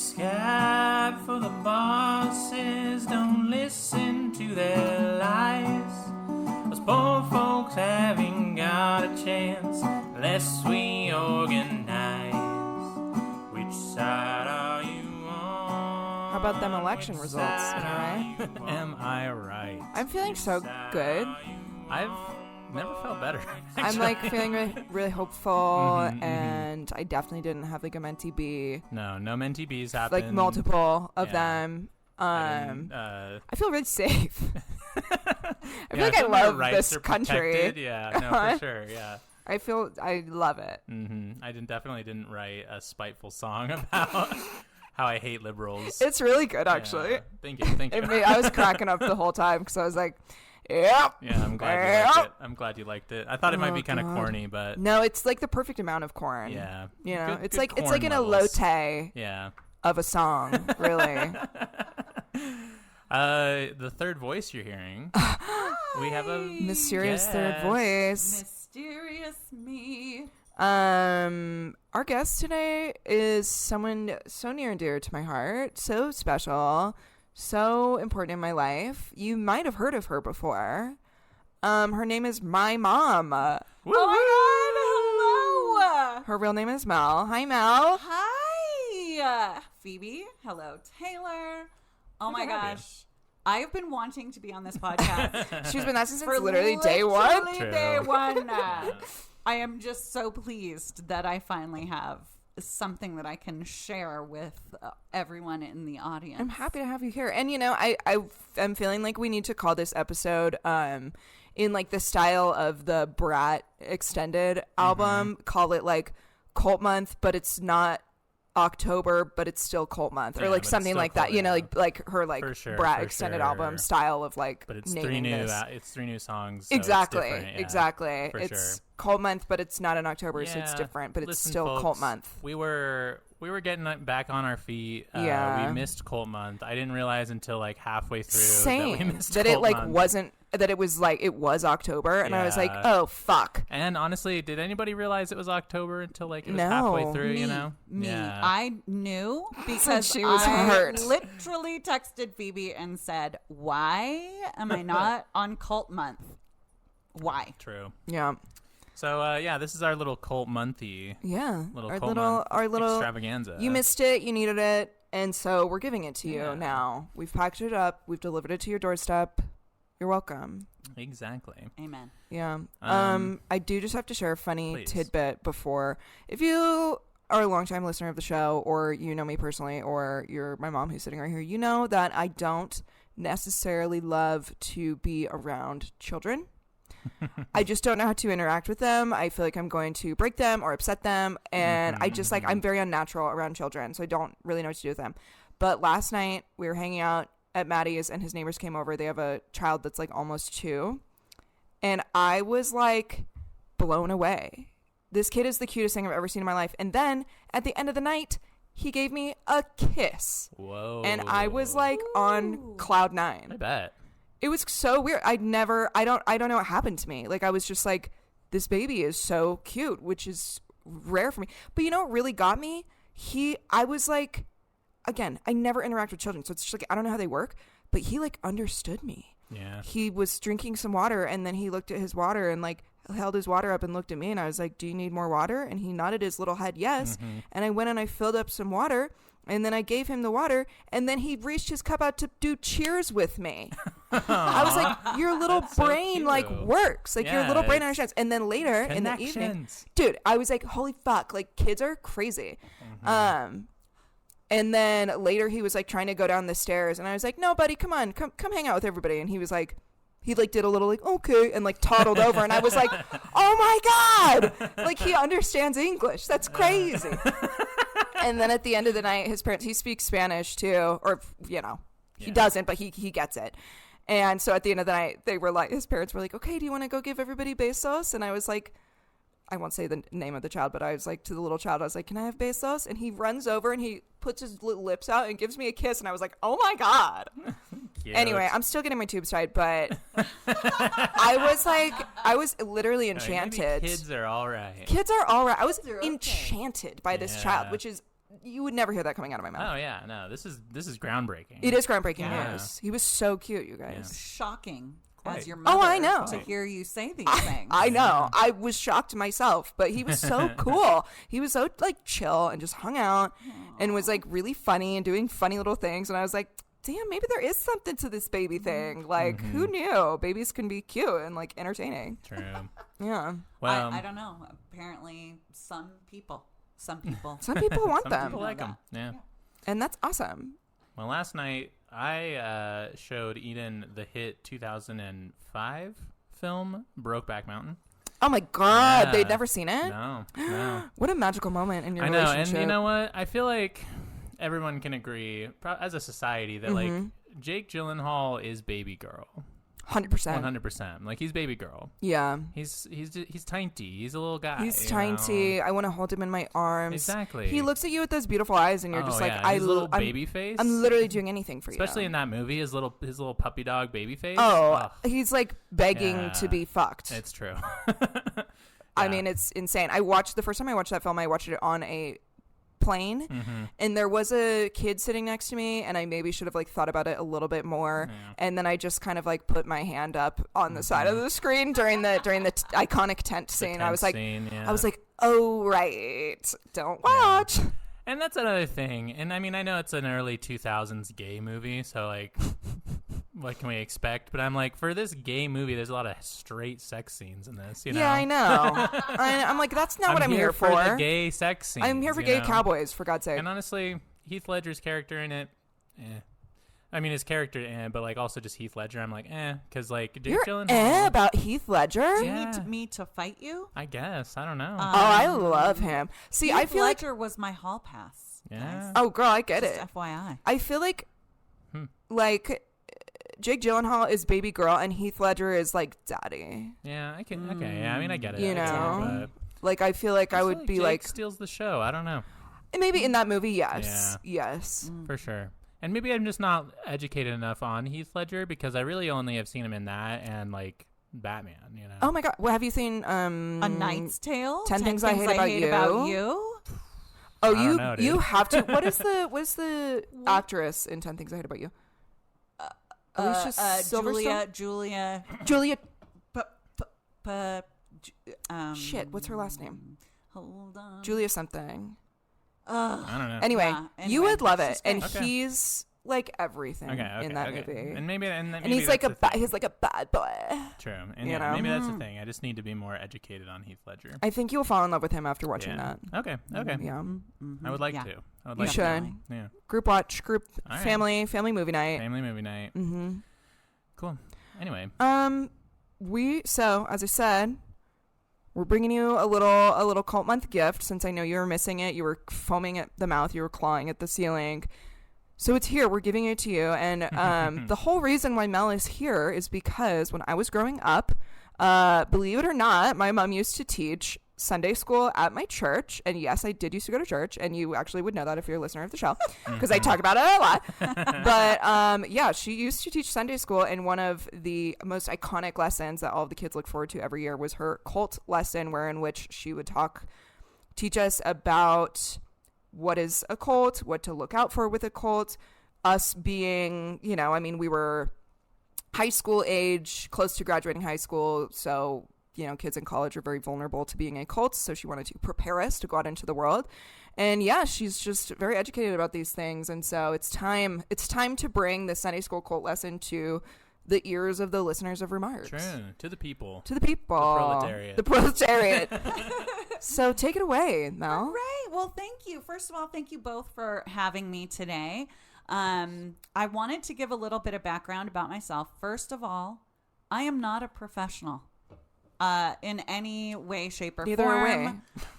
Scab for the bosses, don't listen to their lies. Those poor folks haven't got a chance unless we organize. Which side are you on? How about them election results? Am I right? Am I right? I'm feeling so good. I've never felt better. I'm like feeling really hopeful, and I definitely didn't have like a mentee bee. No mentee bees happened. Like multiple of them. I feel really safe. I feel like I love this country. Yeah, no, for sure. Yeah. I love it. I definitely didn't write a spiteful song about how I hate liberals. It's really good, actually. Yeah. Thank you. I was cracking up the whole time because I was like, yep. Yeah, I'm glad you liked it. I thought it might be kind of corny, but no, it's like the perfect amount of corn. Yeah. You know, good it's like an levels. elote. Yeah. Of a song, really. The third voice you're hearing. We have a mysterious third voice. Mysterious me. Our guest today is someone so near and dear to my heart, so special, so important in my life. You might have heard of her before. Her name is my mom. Oh my God! Hello. Her real name is Mel. Hi, Mel. Hi, Phoebe. Hello, Taylor. Oh my gosh. I have been wanting to be on this podcast. She's been asking since literally day one. Day one. I am just so pleased that I finally have something that I can share with everyone in the audience. I'm happy to have you here. And, you know, I'm feeling like we need to call this episode in like the style of the Brat Extended album. Call it like Cult Month, but it's not October, but it's still Cult Month, or like something like that. You know, like her like Brat Extended album style of like. But it's naming three new songs. So exactly, it's exactly. It's Cult Month, but it's not in October, so it's different. But it's still folks, Cult Month. We were getting back on our feet. We missed Cult Month. I didn't realize until like halfway through that we missed Cult it like Month. Wasn't. That it was like it was October, and I was like, "Oh fuck!" And honestly, did anybody realize it was October until like it was halfway through? Me, you know, I knew because she was hurt. Literally texted Phoebe and said, "Why am I not on Cult Month? Why?" True. Yeah. So this is our little Cult Monthy. Yeah. Our little extravaganza. You missed it. You needed it, and so we're giving it to you now. We've packaged it up. We've delivered it to your doorstep. You're welcome. Exactly. Amen. Yeah. I do just have to share a funny tidbit before. If you are a longtime listener of the show, or you know me personally, or you're my mom who's sitting right here, you know that I don't necessarily love to be around children. I just don't know how to interact with them. I feel like I'm going to break them or upset them. And I just I'm very unnatural around children. So I don't really know what to do with them. But last night we were hanging out at Maddie's, and his neighbors came over. They have a child that's like almost 2, and I was like blown away. This kid is the cutest thing I've ever seen in my life. And then at the end of the night, he gave me a kiss. Whoa! And I was like on cloud 9. I bet it was so weird. I don't know what happened to me. Like I was just like, this baby is so cute, which is rare for me. But you know what really got me? I was like. Again, I never interact with children, so it's just like I don't know how they work, but he like understood me. Yeah. He was drinking some water, and then he looked at his water and like held his water up and looked at me, and I was like, "Do you need more water?" And he nodded his little head yes. And I went and I filled up some water, and then I gave him the water, and then he reached his cup out to do cheers with me. I was like, your little brain like works, like your little brain understands. And then later in the evening, dude, I was like, holy fuck, like kids are crazy. And then later he was like trying to go down the stairs, and I was like, no, buddy, come on, come hang out with everybody. And he was like, he like did a little like, okay, and like toddled over. And I was like, oh my God, like he understands English. That's crazy. And then at the end of the night, his parents, he speaks Spanish too, or, you know, he doesn't, but he gets it. And so at the end of the night, they were like, his parents were like, okay, do you want to go give everybody besos? And I was like, I won't say the name of the child, but I was like to the little child, I was like, can I have besos? And he runs over and he puts his little lips out and gives me a kiss. And I was like, oh my God. Anyway, I'm still getting my tubes tied, but I was literally enchanted. Kids are all right. Kids are all right. I was enchanted by this child, which is you would never hear that coming out of my mouth. Oh yeah, no, this is groundbreaking. It is groundbreaking. Yeah. Yes, he was so cute, you guys. Yeah. Shocking Quite. as your mother. Oh, I know. To hear you say these things. I know. I was shocked myself, but he was so cool. He was so like chill and just hung out and was like really funny and doing funny little things. And I was like, damn, maybe there is something to this baby thing. Like, who knew? Babies can be cute and like entertaining. True. Yeah. Well, I don't know. Apparently, some people want some them. people like them. Yeah. And that's awesome. Well, last night I showed Eden the hit 2005 film Brokeback Mountain. Oh my God, Yeah. they'd never seen it? No. What a magical moment in your I know, relationship. and you know what? I feel like everyone can agree, as a society, that like Jake Gyllenhaal is baby girl. 100%. 100%. Like he's baby girl. Yeah. He's tiny. He's a little guy. He's you tiny. know? I want to hold him in my arms. Exactly. He looks at you with those beautiful eyes, and you're just like, his little baby face. I'm literally doing anything for you. Especially in that movie, his little puppy dog baby face. Oh, Ugh, he's like begging Yeah. to be fucked. it's true. I Yeah. mean, it's insane. The first time I watched that film, I watched it on a plane, and there was a kid sitting next to me, and I maybe should have like thought about it a little bit more. Yeah. And then I just kind of like put my hand up on the side of the screen during the iconic tent scene. I was like, oh right, don't watch. And that's another thing. And I mean, I know it's an early 2000s gay movie, so like, what can we expect? But I'm like, for this gay movie, there's a lot of straight sex scenes in this. You know? Yeah, I know. I'm like, that's not what I'm here for. The gay sex scenes. I'm here for gay cowboys, for God's sake. And honestly, Heath Ledger's character in it, I mean, his character, but like also just Heath Ledger, I'm like, because like Jake You're Gyllenhaal. about Heath Ledger? Do you Yeah. need me to fight you? I guess. I don't know. Oh, I love him. See, Heath I feel like, Ledger was my hall pass. Yeah. oh girl, I get Just it. FYI. I feel like Jake Gyllenhaal is baby girl and Heath Ledger is like daddy. Yeah, I can. Okay, yeah, I mean, I get it. You I get it, know? but Like, I feel like I feel would be Jake like, steals the show. I don't know. maybe in that movie, yes. Yes. For sure. And maybe I'm just not educated enough on Heath Ledger because I really only have seen him in that and like Batman, you know. Oh my God. Well, have you seen A Knight's Tale? 10 Things I Hate About You? Oh, I don't know, dude. you have to. What is the actress in 10 Things I Hate About You? Alicia Silverstone? Julia. Shit, what's her last name? Hold on. Julia something. I don't know. Anyway, you would love it, she's great. and Okay. he's like everything in that movie. And maybe He's like he's like a bad boy. True. And you yeah, know? maybe that's the thing. I just need to be more educated on Heath Ledger. I think you'll fall in love with him after watching Yeah. that. Okay. Yeah, I would like Yeah. to. I would you like should. to. Yeah. Group watch, All right. family movie night. Family movie night. Mm-hmm. Cool. Anyway. So as I said, we're bringing you a little cult month gift since I know you were missing it. You were foaming at the mouth. You were clawing at the ceiling. So it's here. We're giving it to you. And the whole reason why Mel is here is because when I was growing up, believe it or not, my mom used to teach Sunday school at my church. And yes, I did used to go to church. And you actually would know that if you're a listener of the show because I talk about it a lot. But yeah, she used to teach Sunday school. And one of the most iconic lessons that all of the kids look forward to every year was her cult lesson, in which she would teach us about what is a cult, what to look out for with a cult, us being, we were high school age, close to graduating high school. So, kids in college are very vulnerable to being a cult. So she wanted to prepare us to go out into the world. And yeah, she's just very educated about these things. And so it's time to bring the Sunday school cult lesson to the ears of the listeners of Remarks. True. To the people. To the people. The proletariat. So take it away, Mel. All right. Well, thank you. First of all, thank you both for having me today. I wanted to give a little bit of background about myself. First of all, I am not a professional in any way, shape, or Neither form. way.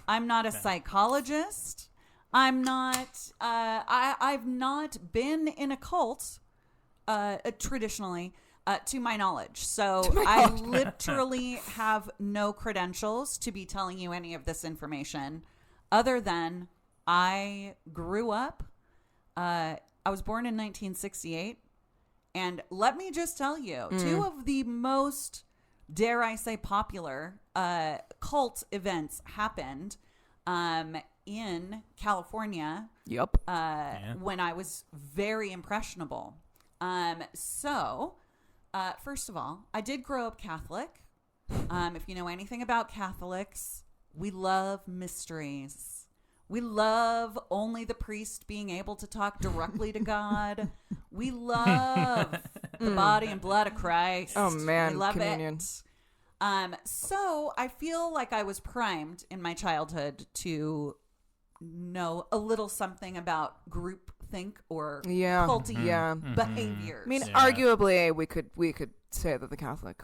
I'm not a psychologist. I'm not. I've not been in a cult traditionally. To my knowledge. So I literally have no credentials to be telling you any of this information other than I grew up. I was born in 1968. And let me just tell you, two of the most, dare I say, popular cult events happened in California. Yep. When I was very impressionable. So, first of all, I did grow up Catholic. If you know anything about Catholics, we love mysteries. We love only the priest being able to talk directly to God. We love the body and blood of Christ. Oh, man, we love communion. it. So I feel like I was primed in my childhood to know a little something about groupthink or culty behaviors. I mean, arguably, we could say that the Catholic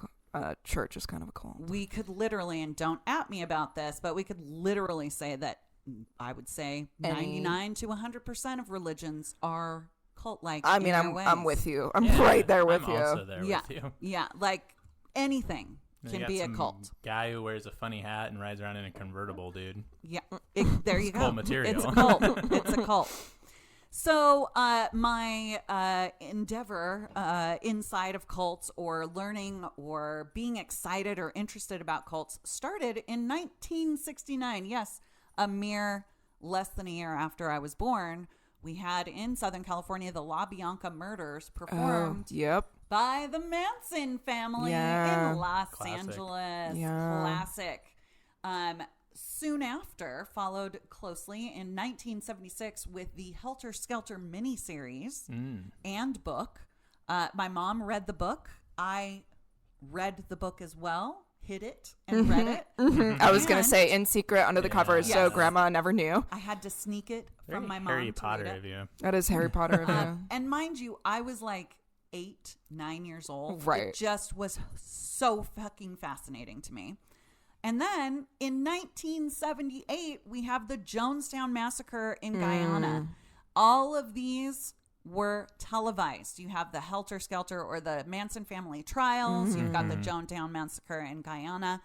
Church is kind of a cult. We could literally, and don't at me about this, but we could literally say that I would say 99 to 100% of religions are cult-like. I mean, I'm with you. I'm right there with you. I'm also there with you. Yeah, like anything can be a cult. Guy who wears a funny hat and rides around in a convertible, dude. Yeah, there you go. Cult material. It's a cult. It's a cult. So my endeavor inside of cults or learning or being excited or interested about cults started in 1969. Yes, a mere less than a year after I was born. We had in Southern California the La Bianca murders performed by the Manson family in Los Angeles. Classic. Soon after, followed closely in 1976 with the Helter Skelter miniseries and book. My mom read the book. I read the book as well, hid it, and read it. I was going to say in secret under the covers, so Grandma never knew. I had to sneak it from my mom. Harry Potter of you. That is Harry Potter of you. And mind you, I was like 8, 9 years old. Right. It just was so fucking fascinating to me. And then in 1978, we have the Jonestown Massacre in Guyana. All of these were televised. You have the Helter Skelter or the Manson family trials. You've got the Jonestown Massacre in Guyana.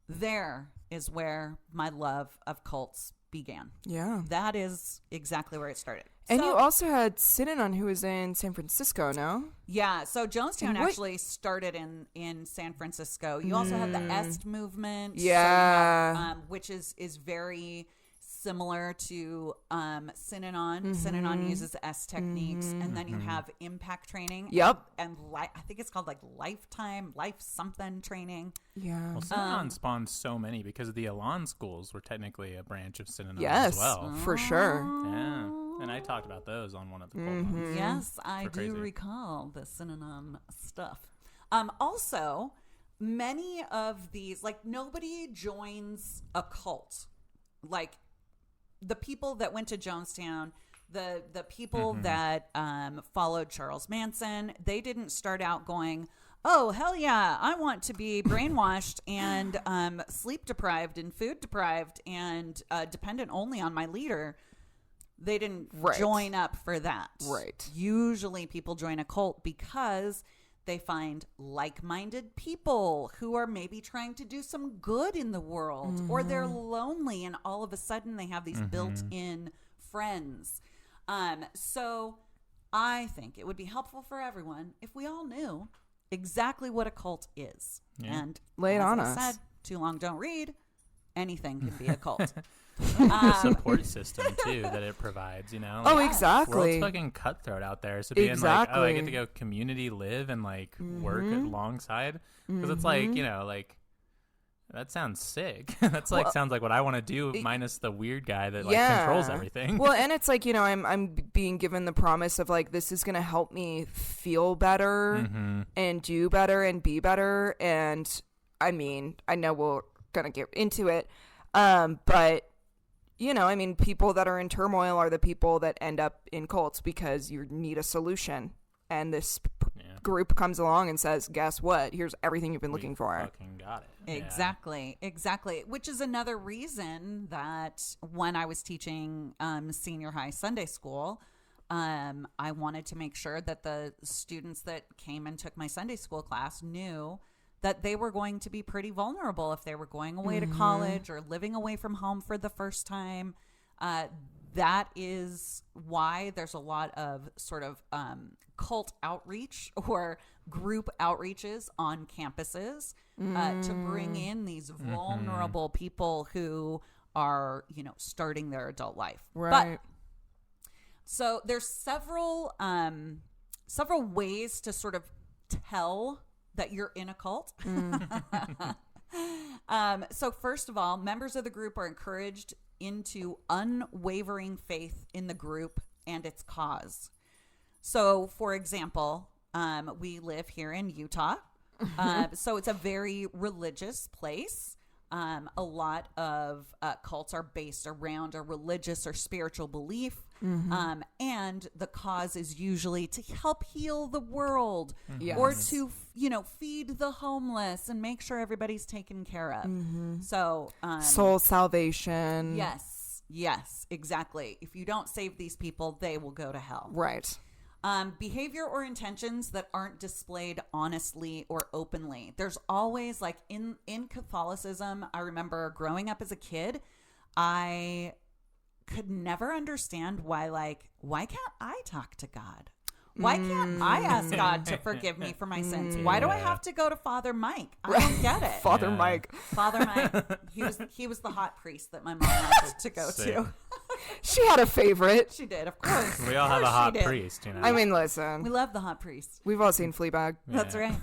There is where my love of cults began. Yeah. That is exactly where it started. And you also had Synanon, who was in San Francisco, no? Yeah, so Jonestown actually started in San Francisco. You also have the Est movement. Yeah. So you have, which is very similar to Synanon. Synanon uses Est techniques. And then you have impact training. Yep. And I think it's called like life something training. Yeah. Well, Synanon spawned so many because the Elan schools were technically a branch of Synanon Yes, as well. for sure. Yeah. And I talked about those on one of the cult ones. Yes, I do Crazy. recall the Synanon stuff. Also, many of these, like, nobody joins a cult. Like, the people that went to Jonestown, the people that followed Charles Manson, they didn't start out going, oh, hell yeah, I want to be brainwashed and sleep deprived and food deprived and dependent only on my leader. They didn't join up for that. Right. Usually people join a cult because they find like-minded people who are maybe trying to do some good in the world, or they're lonely and all of a sudden they have these built-in friends. So I think it would be helpful for everyone if we all knew exactly what a cult is. Yeah. And lay it as on I us. said, too long don't read. Anything can be a cult. The support system too that it provides, you know. Oh, Like, exactly. world's fucking cutthroat out there. So being like, oh, I get to Exactly. go community live and like work alongside, because it's like, you know, like that sounds sick. That's like sounds like what I want to do, minus the weird guy that like controls everything. Well, and it's like, you know, I'm being given the promise of like, this is going to help me feel better and do better and be better. And I mean, I know we're going to get into it. But you know, I mean, people that are in turmoil are the people that end up in cults because you need a solution. And this group comes along and says, guess what? Here's everything you've been looking for. Fucking got it. Exactly. Which is another reason that when I was teaching senior high Sunday school, I wanted to make sure that the students that came and took my Sunday school class knew that they were going to be pretty vulnerable if they were going away to college or living away from home for the first time. That is why there's a lot of sort of cult outreach or group outreaches on campuses to bring in these vulnerable people who are, starting their adult life. Right. But, so there's several ways to sort of tell that you're in a cult. So first of all, members of the group are encouraged into unwavering faith in the group and its cause. So, for example, we live here in Utah. So it's a very religious place. A lot of cults are based around a religious or spiritual belief. And the cause is usually to help heal the world or to, feed the homeless and make sure everybody's taken care of. So, soul salvation. Yes, exactly. If you don't save these people, they will go to hell. Right. Behavior or intentions that aren't displayed honestly or openly. There's always, like, in Catholicism, I remember growing up as a kid, I could never understand why can't I talk to God? Why can't I ask God to forgive me for my sins? Why do I have to go to Father Mike? I don't get it. Father Mike. He was the hot priest that my mom liked to go to. She had a favorite. She did, of course. We all have a hot priest, I mean, listen. We love the hot priest. We've all seen Fleabag. That's right.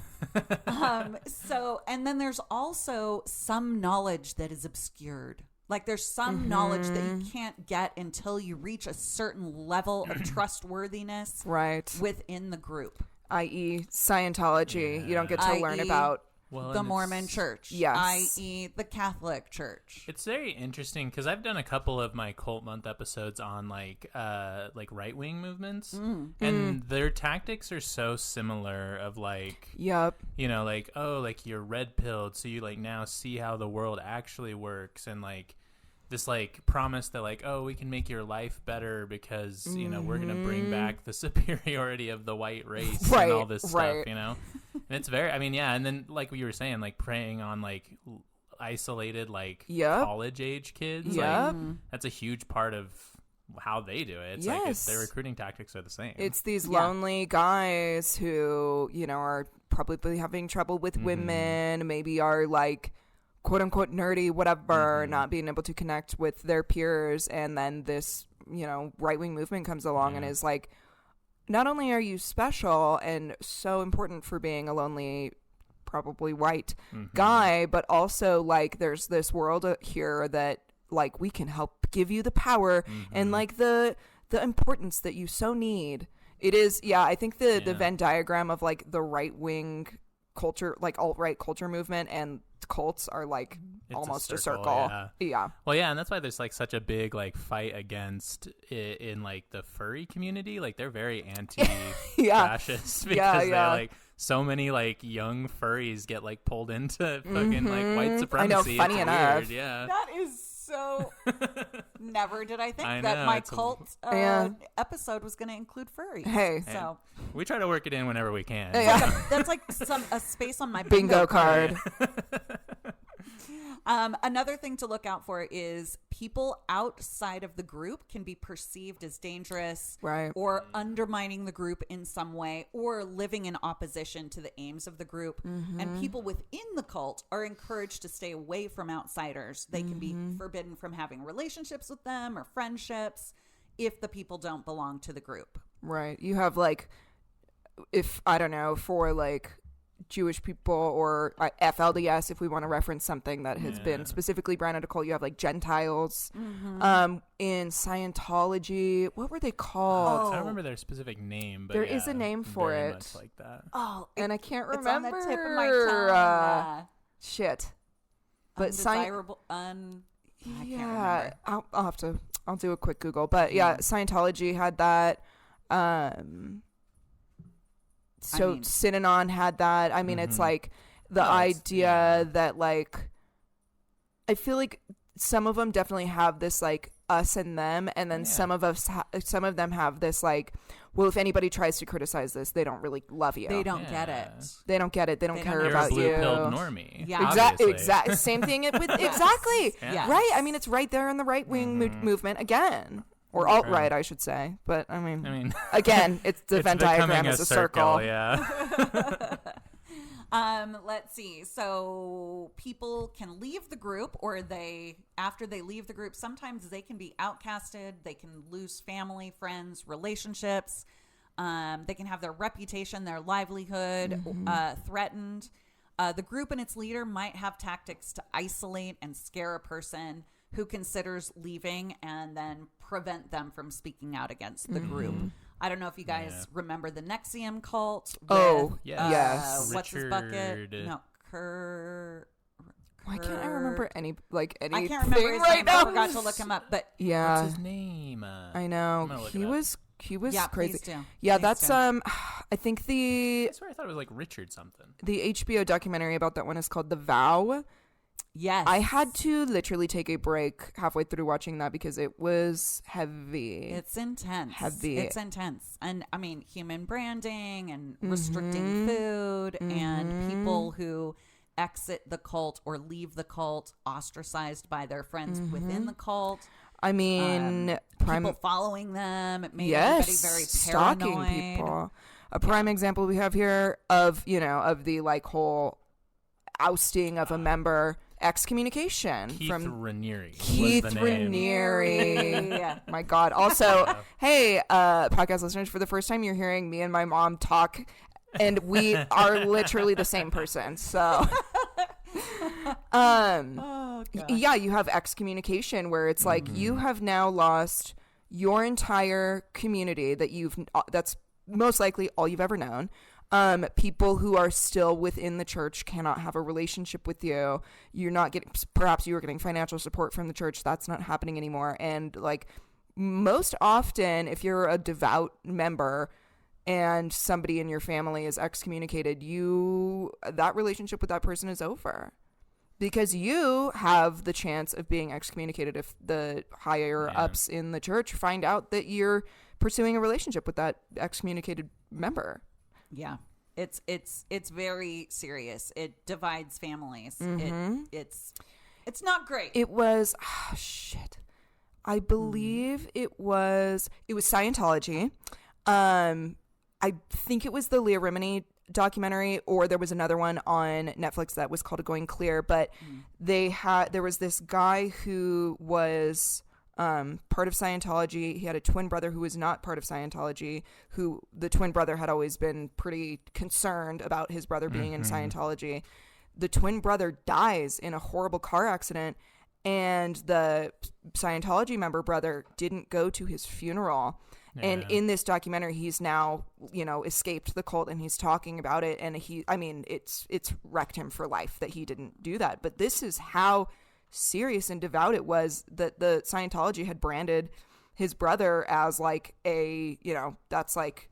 And then there's also some knowledge that is obscured. Like, there's some knowledge that you can't get until you reach a certain level of trustworthiness within the group. I.e. Scientology. You don't get to learn about the Mormon church. Yes. I.e. the Catholic church. It's very interesting because I've done a couple of my Cult Month episodes on like right-wing movements. And their tactics are so similar of like, like, oh, like you're red-pilled, so you like now see how the world actually works, and like this like promise that like, oh, we can make your life better because, we're going to bring back the superiority of the white race and all this stuff, And it's very, and then like what you were saying, like preying on like isolated, like college age kids. Like, that's a huge part of how they do it. It's like their recruiting tactics are the same. It's these lonely guys who, are probably having trouble with women, maybe are like, quote unquote nerdy, whatever, not being able to connect with their peers, and then this right wing movement comes along and is like, not only are you special and so important for being a lonely, probably white guy, but also like there's this world here that like we can help give you the power and like the importance that you so need. It is, I think the Venn diagram of like the right wing culture, like alt-right culture movement and cults are like almost a circle. Well, and that's why there's like such a big like fight against it in like the furry community. Like they're very anti-fascist because they're like so many like young furries get like pulled into fucking like white supremacy. I know, funny enough. Weird, that is so. Never did I think that my cult episode was going to include furries. Hey, so we try to work it in whenever we can. That's like a space on my bingo card. Another thing to look out for is people outside of the group can be perceived as dangerous, or undermining the group in some way, or living in opposition to the aims of the group. And people within the cult are encouraged to stay away from outsiders. They can be forbidden from having relationships with them or friendships if the people don't belong to the group. Right. You have like, if I don't know, for like Jewish people or FLDS, if we want to reference something that has been specifically branded a cult, you have like Gentiles. In Scientology, what were they called? I don't remember their specific name, but there is a name for it. Much like that. And I can't remember. It's on the tip of my tongue. Shit. But undesirable. I can't remember. I'll do a quick Google. But Scientology had that. So Synanon had that. I mean, it's like the idea that like, I feel like some of them definitely have this like us and them, and then some of them have this like, well, if anybody tries to criticize this, they don't really love you. They don't get it. They don't get it. They don't care about you. You're a blue-pilled normie. Yeah, exactly. Same thing with exactly. Right. I mean, it's right there in the right wing movement again. Or alt-right, I should say. But, I mean again, it's the Venn diagram is a circle. Let's see. So people can leave the group, or after they leave the group, sometimes they can be outcasted. They can lose family, friends, relationships. They can have their reputation, their livelihood threatened. The group and its leader might have tactics to isolate and scare a person who considers leaving and then prevent them from speaking out against the group. I don't know if you guys remember the Nexium cult. Yes. What's his bucket? No, Why can't I remember anything I can't remember his name. now? I forgot to look him up. But yeah, what's his name? I know he was crazy. Please do. Yeah, Please that's do. I think I swear I thought it was like Richard something. the HBO documentary about that one is called The Vow. Yes. I had to literally take a break halfway through watching that because it was heavy. It's intense. Heavy. It's intense. And I mean, human branding and restricting food and people who exit the cult or leave the cult ostracized by their friends within the cult. I mean, People following them. It made everybody very stalking paranoid. people. A prime example we have here of the like whole ousting of a member, excommunication Keith from Raniere. Keith was the name. Raniere. My God. Also, hey, podcast listeners, for the first time you're hearing me and my mom talk, and we are literally the same person. So, yeah, you have excommunication where it's like you have now lost your entire community that's most likely all you've ever known. People who are still within the church cannot have a relationship with you. You're not getting, perhaps you were getting financial support from the church. That's not happening anymore. And like most often, if you're a devout member and somebody in your family is excommunicated, that relationship with that person is over. Because you have the chance of being excommunicated if the higher ups in the church find out that you're pursuing a relationship with that excommunicated member. Yeah. It's very serious. It divides families. It's not great. It was I believe it was Scientology. I think it was the Leah Remini documentary, or there was another one on Netflix that was called Going Clear, but there was this guy who was part of Scientology. He had a twin brother who was not part of Scientology, who the twin brother had always been pretty concerned about his brother being in Scientology. The twin brother dies in a horrible car accident, and the Scientology member brother didn't go to his funeral. Yeah. And in this documentary, he's now, escaped the cult, and he's talking about it. And it's wrecked him for life that he didn't do that. But this is how serious and devout it was that the Scientology had branded his brother as like that's like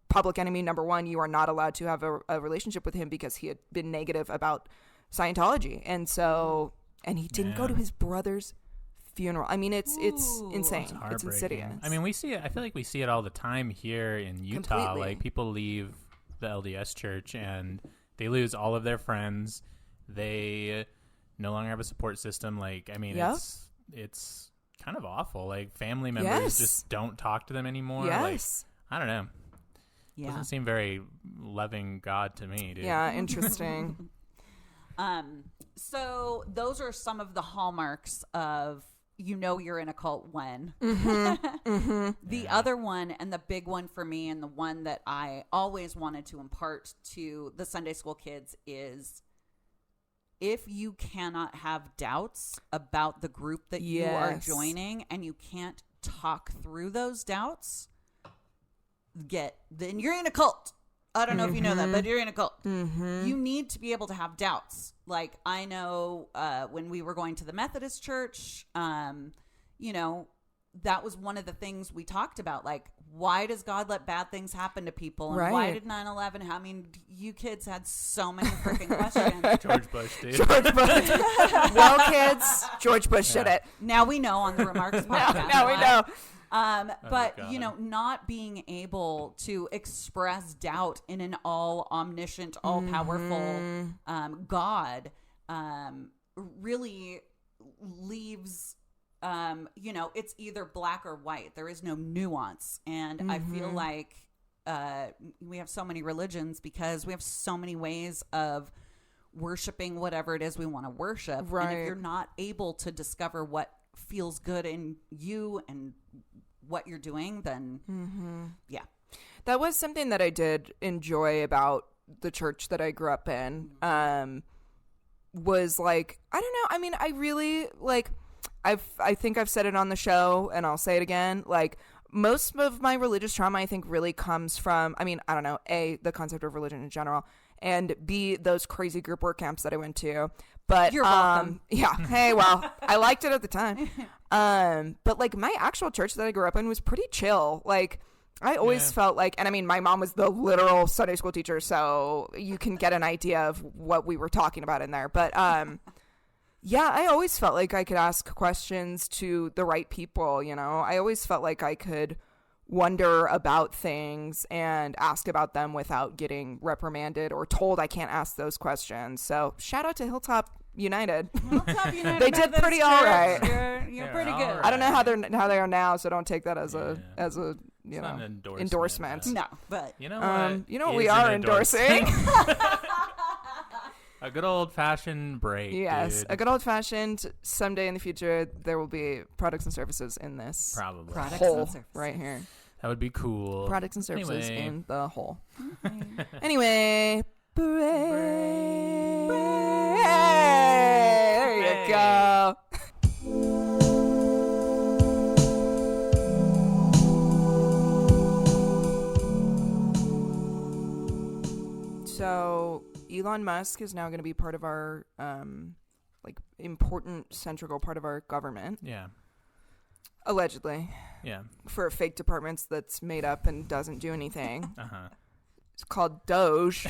public enemy number one. You are not allowed to have a relationship with him because he had been negative about Scientology. And so, and he didn't go to his brother's funeral. I mean, it's insane. It's insidious. I mean, we see it. I feel like we see it all the time here in Utah. Completely. Like people leave the LDS church and they lose all of their friends. They no longer have a support system. Like, I mean, it's kind of awful. Like family members just don't talk to them anymore. Yes. Like, I don't know. Yeah. Doesn't seem very loving God to me, dude. Yeah, interesting. So those are some of the hallmarks of you're in a cult when. The other one, and the big one for me, and the one that I always wanted to impart to the Sunday school kids is, if you cannot have doubts about the group that you are joining and you can't talk through those doubts, then you're in a cult. I don't know if you know that, but you're in a cult. You need to be able to have doubts. Like, I know when we were going to the Methodist church, that was one of the things we talked about. Like, why does God let bad things happen to people? And why did 9/11? I mean, you kids had so many freaking questions. George Bush, dude. George Bush. Well, kids, George Bush did it. Now we know on the Remarks podcast. now we know. But, not being able to express doubt in an all omniscient, all powerful God really leaves, it's either black or white. There is no nuance. And I feel like we have so many religions because we have so many ways of worshiping whatever it is we want to worship. Right. And if you're not able to discover what feels good in you and what you're doing, then yeah. That was something that I did enjoy about the church that I grew up in. Was like, I don't know. I mean, I really like, I think I've said it on the show and I'll say it again. Like, most of my religious trauma, I think, really comes from, I mean, I don't know, A, the concept of religion in general, and B, those crazy group work camps that I went to. But you're welcome. Yeah. Hey, well, I liked it at the time. But like my actual church that I grew up in was pretty chill. Like, I always felt like, and I mean, my mom was the literal Sunday school teacher, so you can get an idea of what we were talking about in there. But yeah, I always felt like I could ask questions to the right people, you know? I always felt like I could wonder about things and ask about them without getting reprimanded or told I can't ask those questions. So shout out to Hilltop United. Hilltop United They did pretty all right. You're pretty good. all I don't know right. how they are now, so don't take that as a you It's not know, an endorsement. No, but You know what? You know what we is are an endorsing? A good old-fashioned break, Yes, dude. a good old-fashioned. Someday in the future, there will be products and services in this Probably. Products hole and services. right here. That would be cool. Products and services Anyway. in the hole. Anyway, break. There you Hey. go. So Elon Musk is now going to be part of our like important central part of our government, Yeah. allegedly, Yeah. for fake departments that's made up and doesn't do anything. Uh-huh. It's called Doge.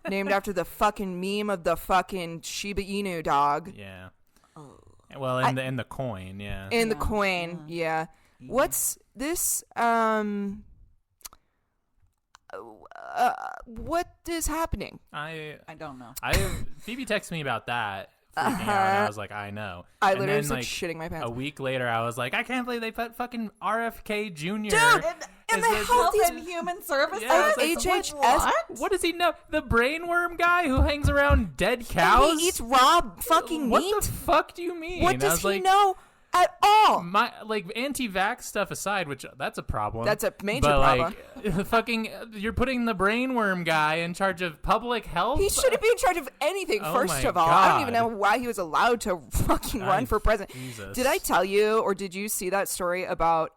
Named after the fucking meme of the fucking Shiba Inu dog. Yeah. oh, Well, in the coin, yeah. In the Yeah. coin, yeah. What's this? What is happening? I don't know. Phoebe texted me about that. Freaking out, and I was like, I know. I And literally then, was like shitting my a pants. week later, I was like, I can't believe they put fucking RFK Jr. Dude, And the the Health healthiest- and Human Services. Yeah, It's like, HHS. what? What does he know? The brainworm guy who hangs around dead cows? And he eats raw fucking What meat. the fuck do you mean? What I does was he like, know at all? My like anti-vax stuff aside, which that's a problem. That's a major but, problem. Like, fucking, you're putting the brainworm guy in charge of public health. He shouldn't be in charge of anything, Oh first my of all. I don't even God. know why he was allowed to fucking run for president. Jesus. Did I tell you, or did you see that story about,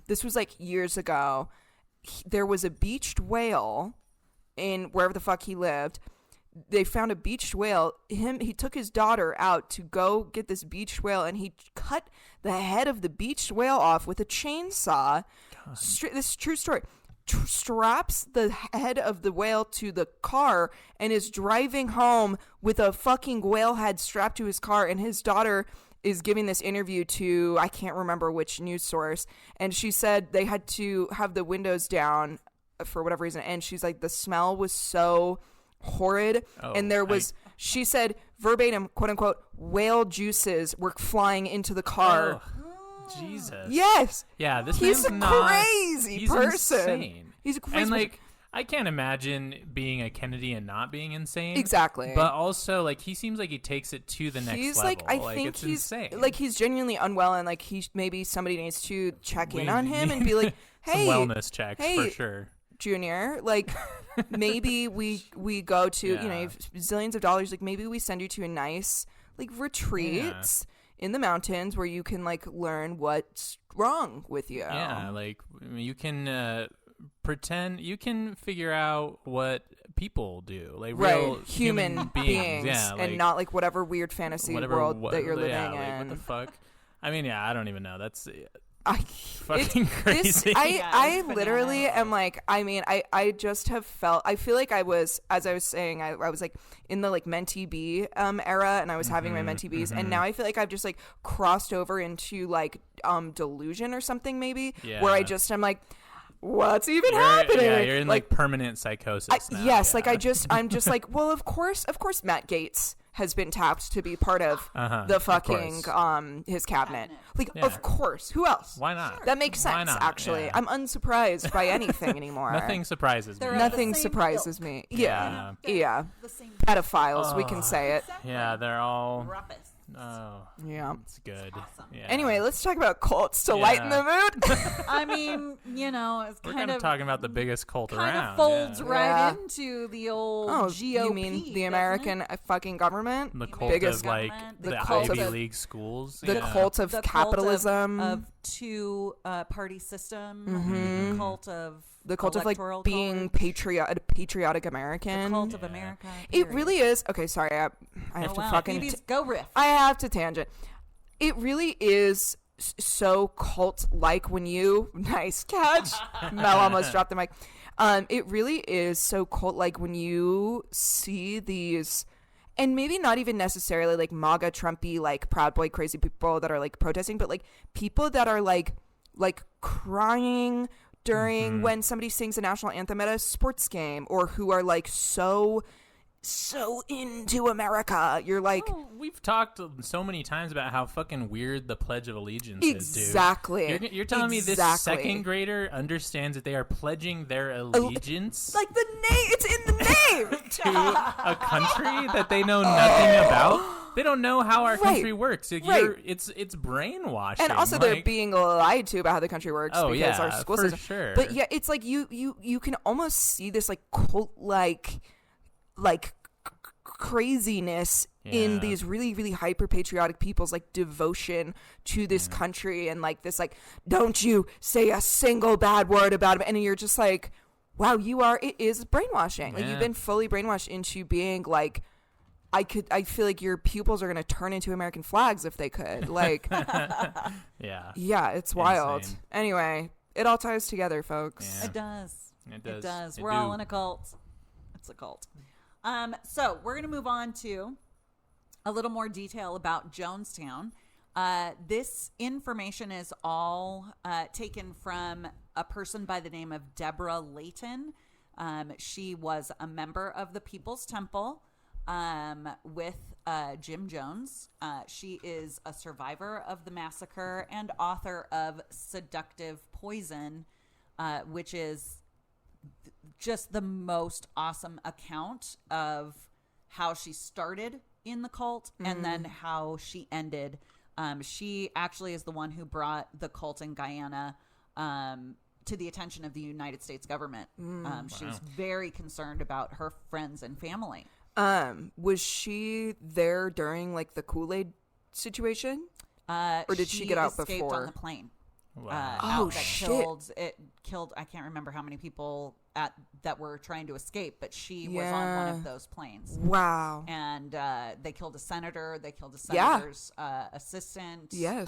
this was like years ago. There was a beached whale in wherever the fuck he lived. They found a beached whale. He took his daughter out to go get this beached whale, and he cut the head of the beached whale off with a chainsaw. This is a true story. Straps the head of the whale to the car and is driving home with a fucking whale head strapped to his car, and his daughter is giving this interview to, I can't remember which news source, and she said they had to have the windows down for whatever reason, and she's like, the smell was so horrid, and there was, she said verbatim, quote unquote, whale juices were flying into the car. Jesus. Yes. Yeah, this He's man's a not, crazy he's person. Insane. He's a crazy and person. like, I can't imagine being a Kennedy and not being insane. Exactly. But also, like, he seems like he takes it to the next He's level. like, I think it's he's insane. like, he's genuinely unwell, and like maybe somebody needs to check in We on him need and be like, some hey, wellness checks hey, for sure. Junior, like maybe we go to, you know, Yeah. you have zillions of dollars, like maybe we send you to a nice like retreat in the mountains where you can like learn what's wrong with you. Yeah, like you can pretend, you can figure out what people do, like real right, human beings, yeah, and like, not like whatever weird fantasy world that you're living in. Like, what the fuck? I mean, yeah, I don't even know. That's It's fucking crazy. I it's literally bananas. am like, I mean, I just have felt, I feel like I was, as I was saying, I was like in the like Mentee B era, and I was having my Mentee Bs, and now I feel like I've just like crossed over into like delusion or something maybe, where I Yeah. just am like, what's even happening? Yeah, you're in like permanent psychosis now. yes, yeah. like I'm just like, well, of course Matt Gaetz has been tapped to be part of the fucking his cabinet. Like, of course. Who else? Why not? That makes sense. Actually, I'm unsurprised by anything anymore. Nothing surprises me. Nothing surprises me. Yeah. Pedophiles. We can say it. Yeah, they're all. Yeah, it's good. Awesome. Yeah. Anyway, let's talk about cults to lighten the mood. I mean, it's We're kind of talking about the biggest cult kind around. of folds right into the old GOP. You mean the American fucking government? The cult biggest of like the the cult Ivy of- League schools. The cult of the capitalism. cult of two party system. The cult of the cult of like electoral being college. patriotic American. The cult of America. It period. really is. Okay, sorry. I have to fucking. Phoebe's go riff. I have to tangent. It really is so cult-like when you. Nice catch. Mel almost dropped the mic. It really is so cult-like when you see these. And maybe not even necessarily like MAGA Trumpy, like Proud Boy crazy people that are like protesting, but like people that are like crying during when somebody sings a national anthem at a sports game, or who are like so into America. You're like, we've talked so many times about how fucking weird the Pledge of Allegiance is, dude. Exactly. You're telling me this second grader understands that they are pledging their allegiance like the name, it's in the name, to a country that they know nothing about? They don't know how our country works. It's brainwashing. And also they're being lied to about how the country works because our school for system. Sure. But yeah, it's like you can almost see this like cult like craziness in these really, really hyper patriotic people's like devotion to this country, and like this like, don't you say a single bad word about it. And you're just like, wow, it is brainwashing. Like, you've been fully brainwashed into being like, I feel like your pupils are going to turn into American flags if they could. Like, yeah, it's wild. Insane. Anyway, it all ties together, folks. Yeah. It does. We're all in a cult. It's a cult. So we're going to move on to a little more detail about Jonestown. This information is all taken from a person by the name of Deborah Layton. She was a member of the People's Temple with Jim Jones. She is a survivor of the massacre and author of Seductive Poison, which is just the most awesome account of how she started in the cult and then how she ended. She actually is the one who brought the cult in Guyana to the attention of the United States government. She was very concerned about her friends and family. Was she there during like the Kool-Aid situation? Or did she get out escaped before? On the plane. Wow. Shit! Killed. I can't remember how many people that were trying to escape, but she was on one of those planes. Wow! And they killed a senator. They killed a senator's assistant. Yes.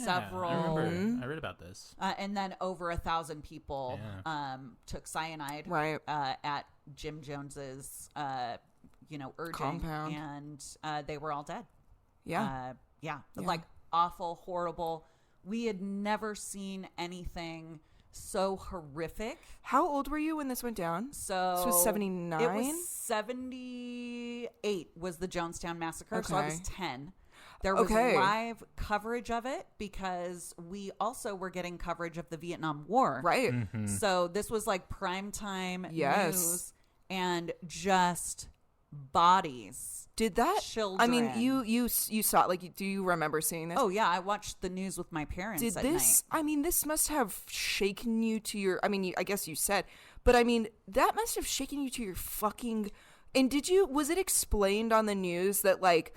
Several. I read about this. And then over 1,000 people took cyanide. Right. At Jim Jones's, urging, compound, and they were all dead. Yeah. Like awful, horrible. We had never seen anything so horrific. How old were you when this went down? So this was 79? It was 78 was the Jonestown Massacre. Okay. So I was 10. There was live coverage of it because we also were getting coverage of the Vietnam War. Right. Mm-hmm. So this was like primetime news and just bodies. Did that? Children. I mean, you saw, like, do you remember seeing this? Oh yeah, I watched the news with my parents. Did at this? night. I mean, this must have shaken you to your. I mean, I guess you said, but I mean, that must have shaken you to your fucking. And was it explained on the news that like,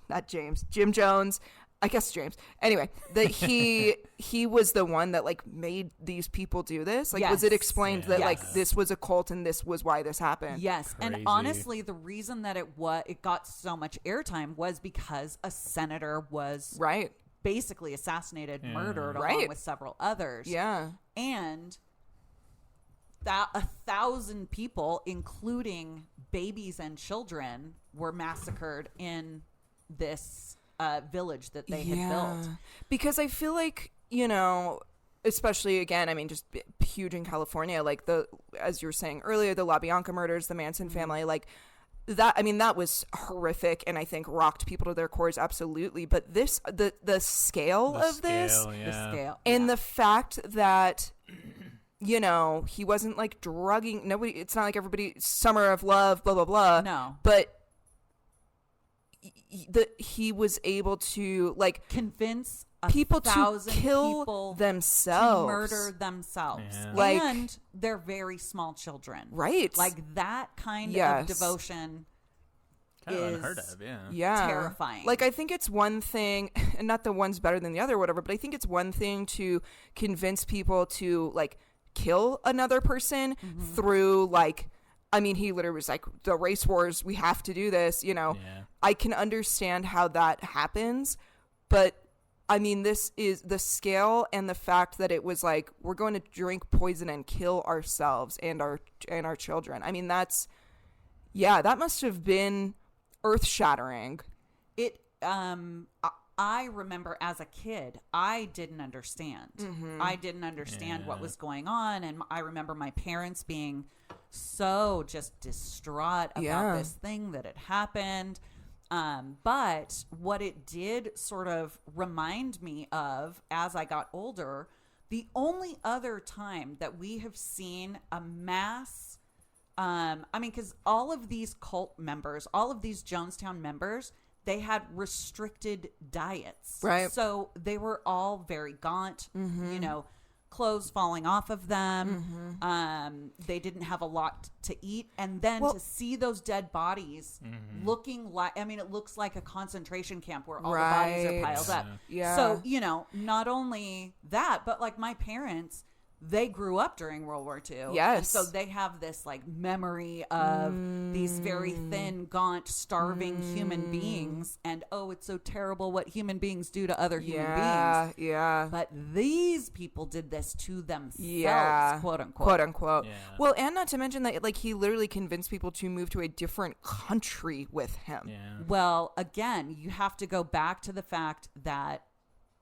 not James, Jim Jones? I guess James. Anyway, that he was the one that like made these people do this. Like, was it explained that like this was a cult and this was why this happened? Yes, Crazy. and honestly, the reason that it got so much airtime was because a senator was basically assassinated, murdered, along with several others. Yeah, and that 1,000 people, including babies and children, were massacred in this village that they had built. Because I feel like, especially again, I mean, just huge in California, like as you were saying earlier, the LaBianca murders, the Manson family, like that was horrific, and I think rocked people to their cores, absolutely. But the scale of this, and the fact that, you know, he wasn't like drugging nobody. It's not like everybody summer of love, blah blah blah. No, but he was able to like convince people to kill people themselves, to murder themselves, and they're very small children, right? Like that kind of devotion is unheard of, terrifying. Like, I think it's one thing, and not that one's better than the other or whatever, but I think it's one thing to convince people to like kill another person through like, I mean, he literally was like, the race wars, we have to do this, you know. I can understand how that happens, but I mean, this is the scale and the fact that it was like, we're going to drink poison and kill ourselves and our children. I mean, that must have been earth-shattering. I remember as a kid, I didn't understand. I didn't understand what was going on, and I remember my parents being so just distraught about this thing that had happened. But what it did sort of remind me of as I got older, the only other time that we have seen a mass, I mean, because all of these cult members, all of these Jonestown members, they had restricted diets. Right. So they were all very gaunt, you know, clothes falling off of them. They didn't have a lot to eat. And then to see those dead bodies looking like, I mean, it looks like a concentration camp where all the bodies are piled up. Yeah. So, you know, not only that, but like my parents, they grew up during World War II. Yes. And so they have this like memory of these very thin, gaunt, starving human beings. And oh, it's so terrible what human beings do to other human beings. Yeah. But these people did this to themselves, quote unquote. Quote unquote. Yeah. Well, and not to mention that like he literally convinced people to move to a different country with him. Yeah. Well, again, you have to go back to the fact that,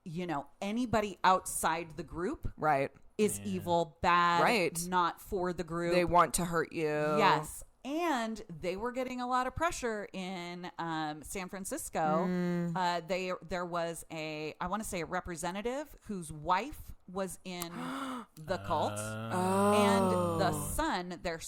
you know, anybody outside the group is evil, bad, not for the group. They want to hurt you. Yes. And they were getting a lot of pressure in San Francisco. There was I want to say a representative whose wife was in the cult. And their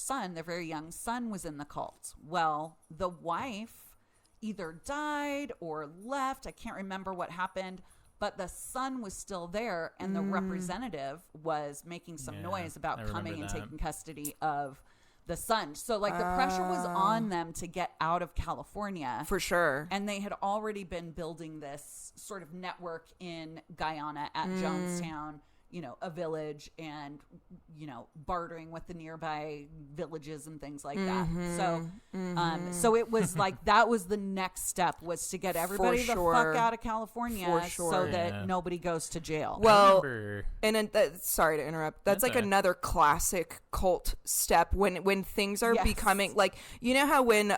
very young son was in the cult. Well, the wife either died or left. I can't remember what happened. But the son was still there, and the representative was making some noise about coming and taking custody of the son. So, like, the pressure was on them to get out of California. For sure. And they had already been building this sort of network in Guyana at Jonestown, you know, a village, and, you know, bartering with the nearby villages and things like that. So it was like that was the next step, was to get everybody the fuck out of California so that nobody goes to jail. Well, and then sorry to interrupt. That's like another classic cult step when things are becoming like, you know how when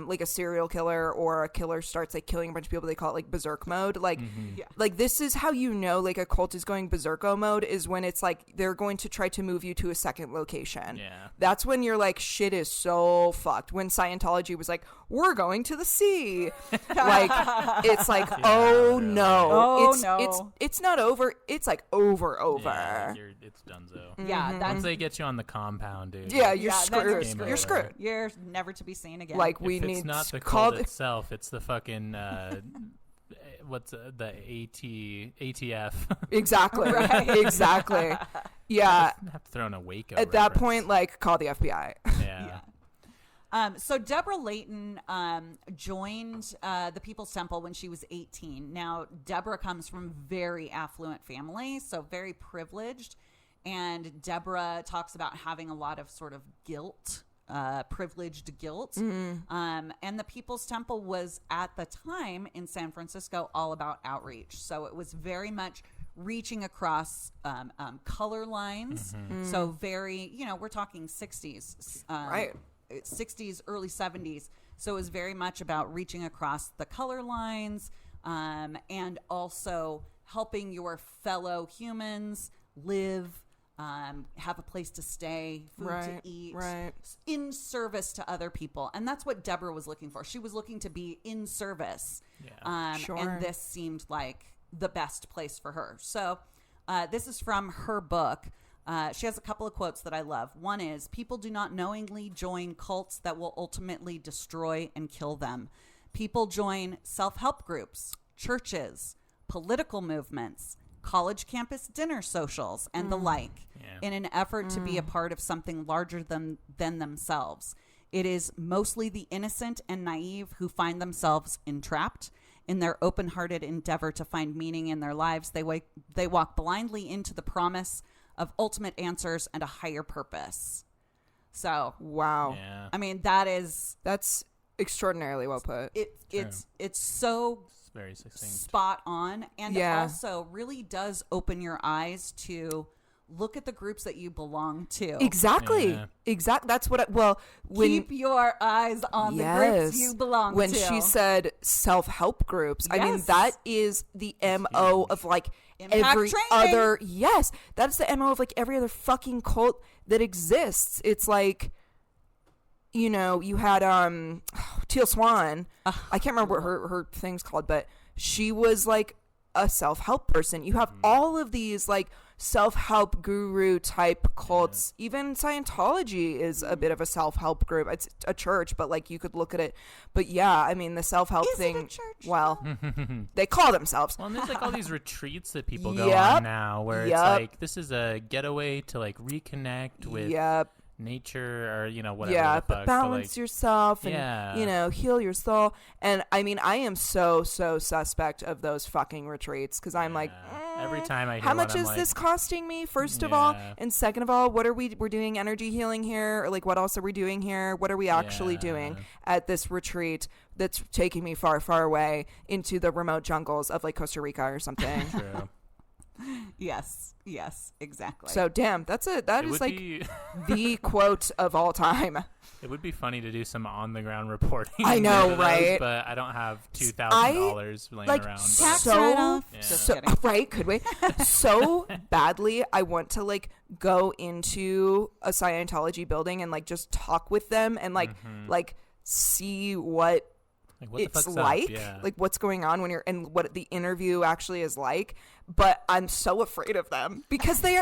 like a serial killer or a killer starts like killing a bunch of people, they call it like berserk mode. Like like this is how you know like a cult is going berserko mode, is when it's like they're going to try to move you to a second location. Yeah. That's when you're like, shit is so fucked. When Scientology was like, we're going to the sea. Like, it's like, oh no. It's not over. It's like over. Yeah, it's donezo. Yeah. Once they get you on the compound, dude. Yeah, you're screwed. You're screwed. You're never to be seen again. Like, it's not the cult itself, it's the fucking what's the ATF? Exactly. Exactly. Yeah. I have to throw in a Waco at that point, like, call the FBI. Yeah. So Deborah Layton joined the People's Temple when she was 18. Now, Deborah comes from a very affluent family, so very privileged. And Deborah talks about having a lot of sort of guilt, privileged guilt. And the People's Temple was, at the time in San Francisco, all about outreach. So it was very much reaching across color lines. So very, you know, we're talking 60s. Right. 60s, early 70s. So it was very much about reaching across the color lines, and also helping your fellow humans live have a place to stay, food to eat, right. in service to other people. And that's what Deborah was looking for. She was looking to be in service. Sure. And this seemed like the best place for her. So this is from her book. She has a couple of quotes that I love. One is, people do not knowingly join cults that will ultimately destroy and kill them. People join self-help groups, churches, political movements, college campus dinner socials, and the like, in an effort to be a part of something larger than themselves. It is mostly the innocent and naive who find themselves entrapped. In their open-hearted endeavor to find meaning in their lives, they walk blindly into the promise of ultimate answers and a higher purpose. So, wow. Yeah. I mean, that's extraordinarily well put. It's so very succinct, spot on, and it also really does open your eyes to look at the groups that you belong to. Exactly. That's what keep your eyes on the groups you belong to. When she said self-help groups, I mean, that is the MO of like Impact every training. other, that's the MO of like every other fucking cult that exists. It's like, you know, you had Teal Swan. I can't remember what her thing's called, but she was like a self-help person. You have all of these like self-help guru type cults. Even Scientology is a bit of a self-help group. It's a church, but like you could look at it. But yeah, I mean the self-help thing. It a church? Well, they call themselves. Well, and there's like all these retreats that people go on now, where it's like this is a getaway to like reconnect with nature, or you know, whatever. Yeah, the fuck, but balance yourself and you know, heal your soul. And I mean, I am so suspect of those fucking retreats, because I'm like, every time I hear how much one, is I'm this costing me? First of all, and second of all, what are we're doing energy healing here, or like what else are we doing here? What are we actually doing at this retreat that's taking me far away into the remote jungles of like Costa Rica or something? True. Yes, exactly. So damn, that is like the quote of all time. It would be funny to do some on the ground reporting. I know, right? But I don't have $2,000 laying around. Tax write-off. Right? Could we? So badly, I want to like go into a Scientology building and like just talk with them and like see what it's like, like what's going on when you're, and what the interview actually is like. But I'm so afraid of them, because they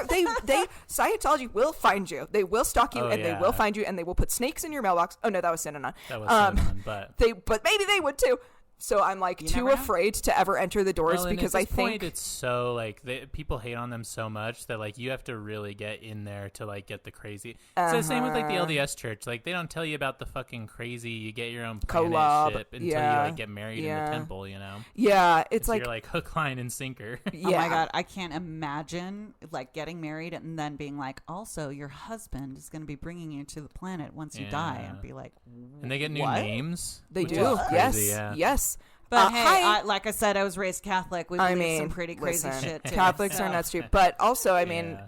Scientology will find you. They will stalk you, and they will find you, and they will put snakes in your mailbox. Oh no, that was Synanon. That was Synanon, but maybe they would too. So I'm like too afraid to ever enter the doors, because at I this think point it's so like people hate on them so much that like you have to really get in there to like get the crazy. It's the same with like the LDS church. Like they don't tell you about the fucking crazy. You get your own planet ship until you like get married in the temple. You know? Yeah, it's like you're like hook, line, and sinker. Oh my god, I can't imagine like getting married and then being like, also your husband is going to be bringing you to the planet once you die, and be like, and they get new names. They do. Yes, yes. But hey, like I said, I was raised Catholic. We believe some pretty crazy shit too. Catholics are nuts too. But also, I mean,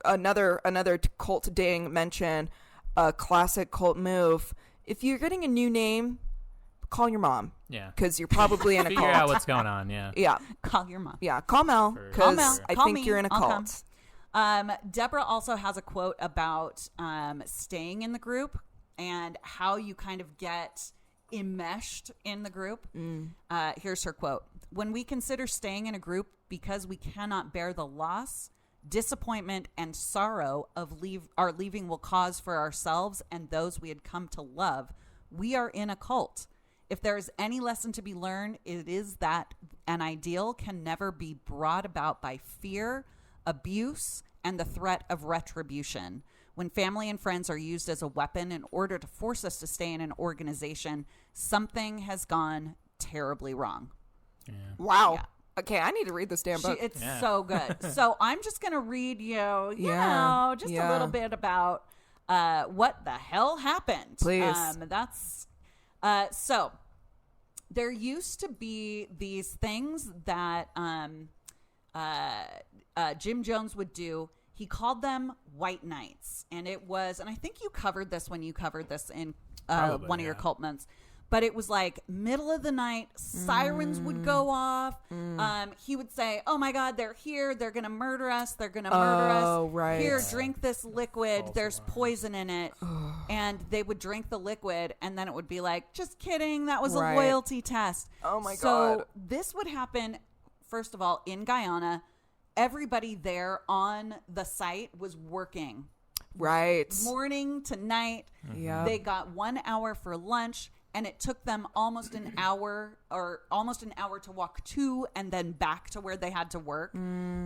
another cult ding mention, a classic cult move. If you're getting a new name, call your mom. Yeah. Because you're probably in a cult. Figure out what's going on. Yeah. Yeah. Call your mom. Yeah. Call Mel. Because I think you're in a cult. Deborah also has a quote about staying in the group and how you kind of get enmeshed in the group. Here's her quote. When we consider staying in a group because we cannot bear the loss, disappointment, and sorrow of our leaving will cause for ourselves and those we had come to love, we are in a cult. If there is any lesson to be learned, it is that an ideal can never be brought about by fear, abuse, and the threat of retribution. When family and friends are used as a weapon in order to force us to stay in an organization, something has gone terribly wrong. Yeah. Wow. Yeah. Okay, I need to read this damn book. It's so good. So I'm just going to read you know, just a little bit about what the hell happened. Please. So there used to be these things that Jim Jones would do. He called them white nights, and it was, and I think you covered this when you covered this in one of your cult months, but it was like middle of the night, sirens would go off. He would say, oh my God, they're here. They're going to murder us. They're going to murder us. Right. Here, drink this liquid. There's poison in it. And they would drink the liquid, and then it would be like, just kidding. That was a loyalty test. Oh my God. So this would happen, first of all, in Guyana. Everybody there on the site was working. Right. Morning to night. Yeah. They got 1 hour for lunch, and it took them almost an hour to walk to and then back to where they had to work.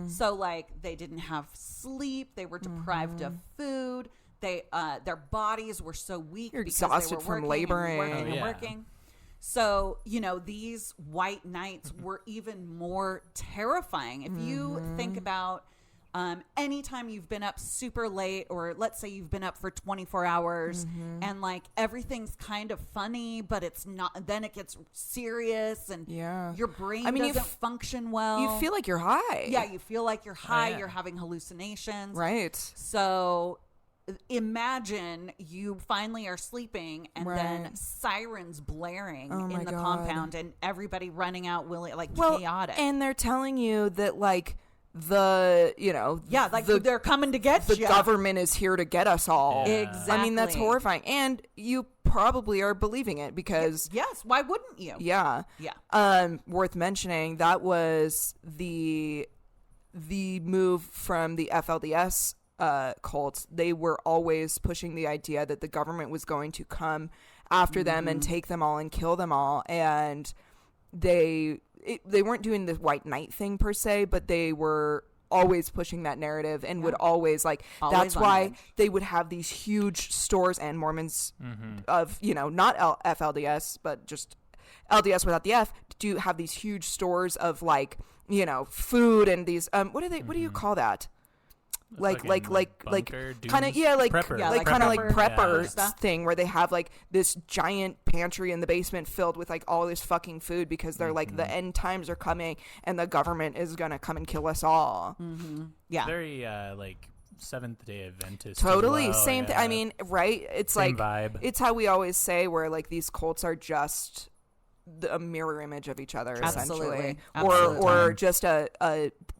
So like they didn't have sleep. They were deprived of food. They their bodies were so weak. You're because exhausted they were from working laboring. and working and working. So, these white nights were even more terrifying. If you think about anytime you've been up super late, or let's say you've been up for 24 hours and like everything's kind of funny, but it's not, then it gets serious and your brain doesn't function well. You feel like you're high. Yeah, you feel like you're high. You're having hallucinations. Right. So imagine you finally are sleeping and then sirens blaring in the compound and everybody running out chaotic. And they're telling you that like they're coming to get you. The government is here to get us all. Yeah. Exactly. I mean, that's horrifying. And you probably are believing it because yes, why wouldn't you? Yeah. Worth mentioning, that was the move from the FLDS cults. They were always pushing the idea that the government was going to come after them and take them all and kill them all, and they weren't doing the white knight thing per se, but they were always pushing that narrative and would always that's why they would have these huge stores, and Mormons of not FLDS but just LDS without the F do have these huge stores of food and these what do you call that? Like kind of prepper thing where they have like this giant pantry in the basement filled with like all this fucking food because they're like the end times are coming and the government is gonna come and kill us all. Yeah, very Seventh-day Adventist. Totally as well. same thing. I mean, right? It's same like vibe. It's how we always say where like these cults are just a mirror image of each other, essentially, or just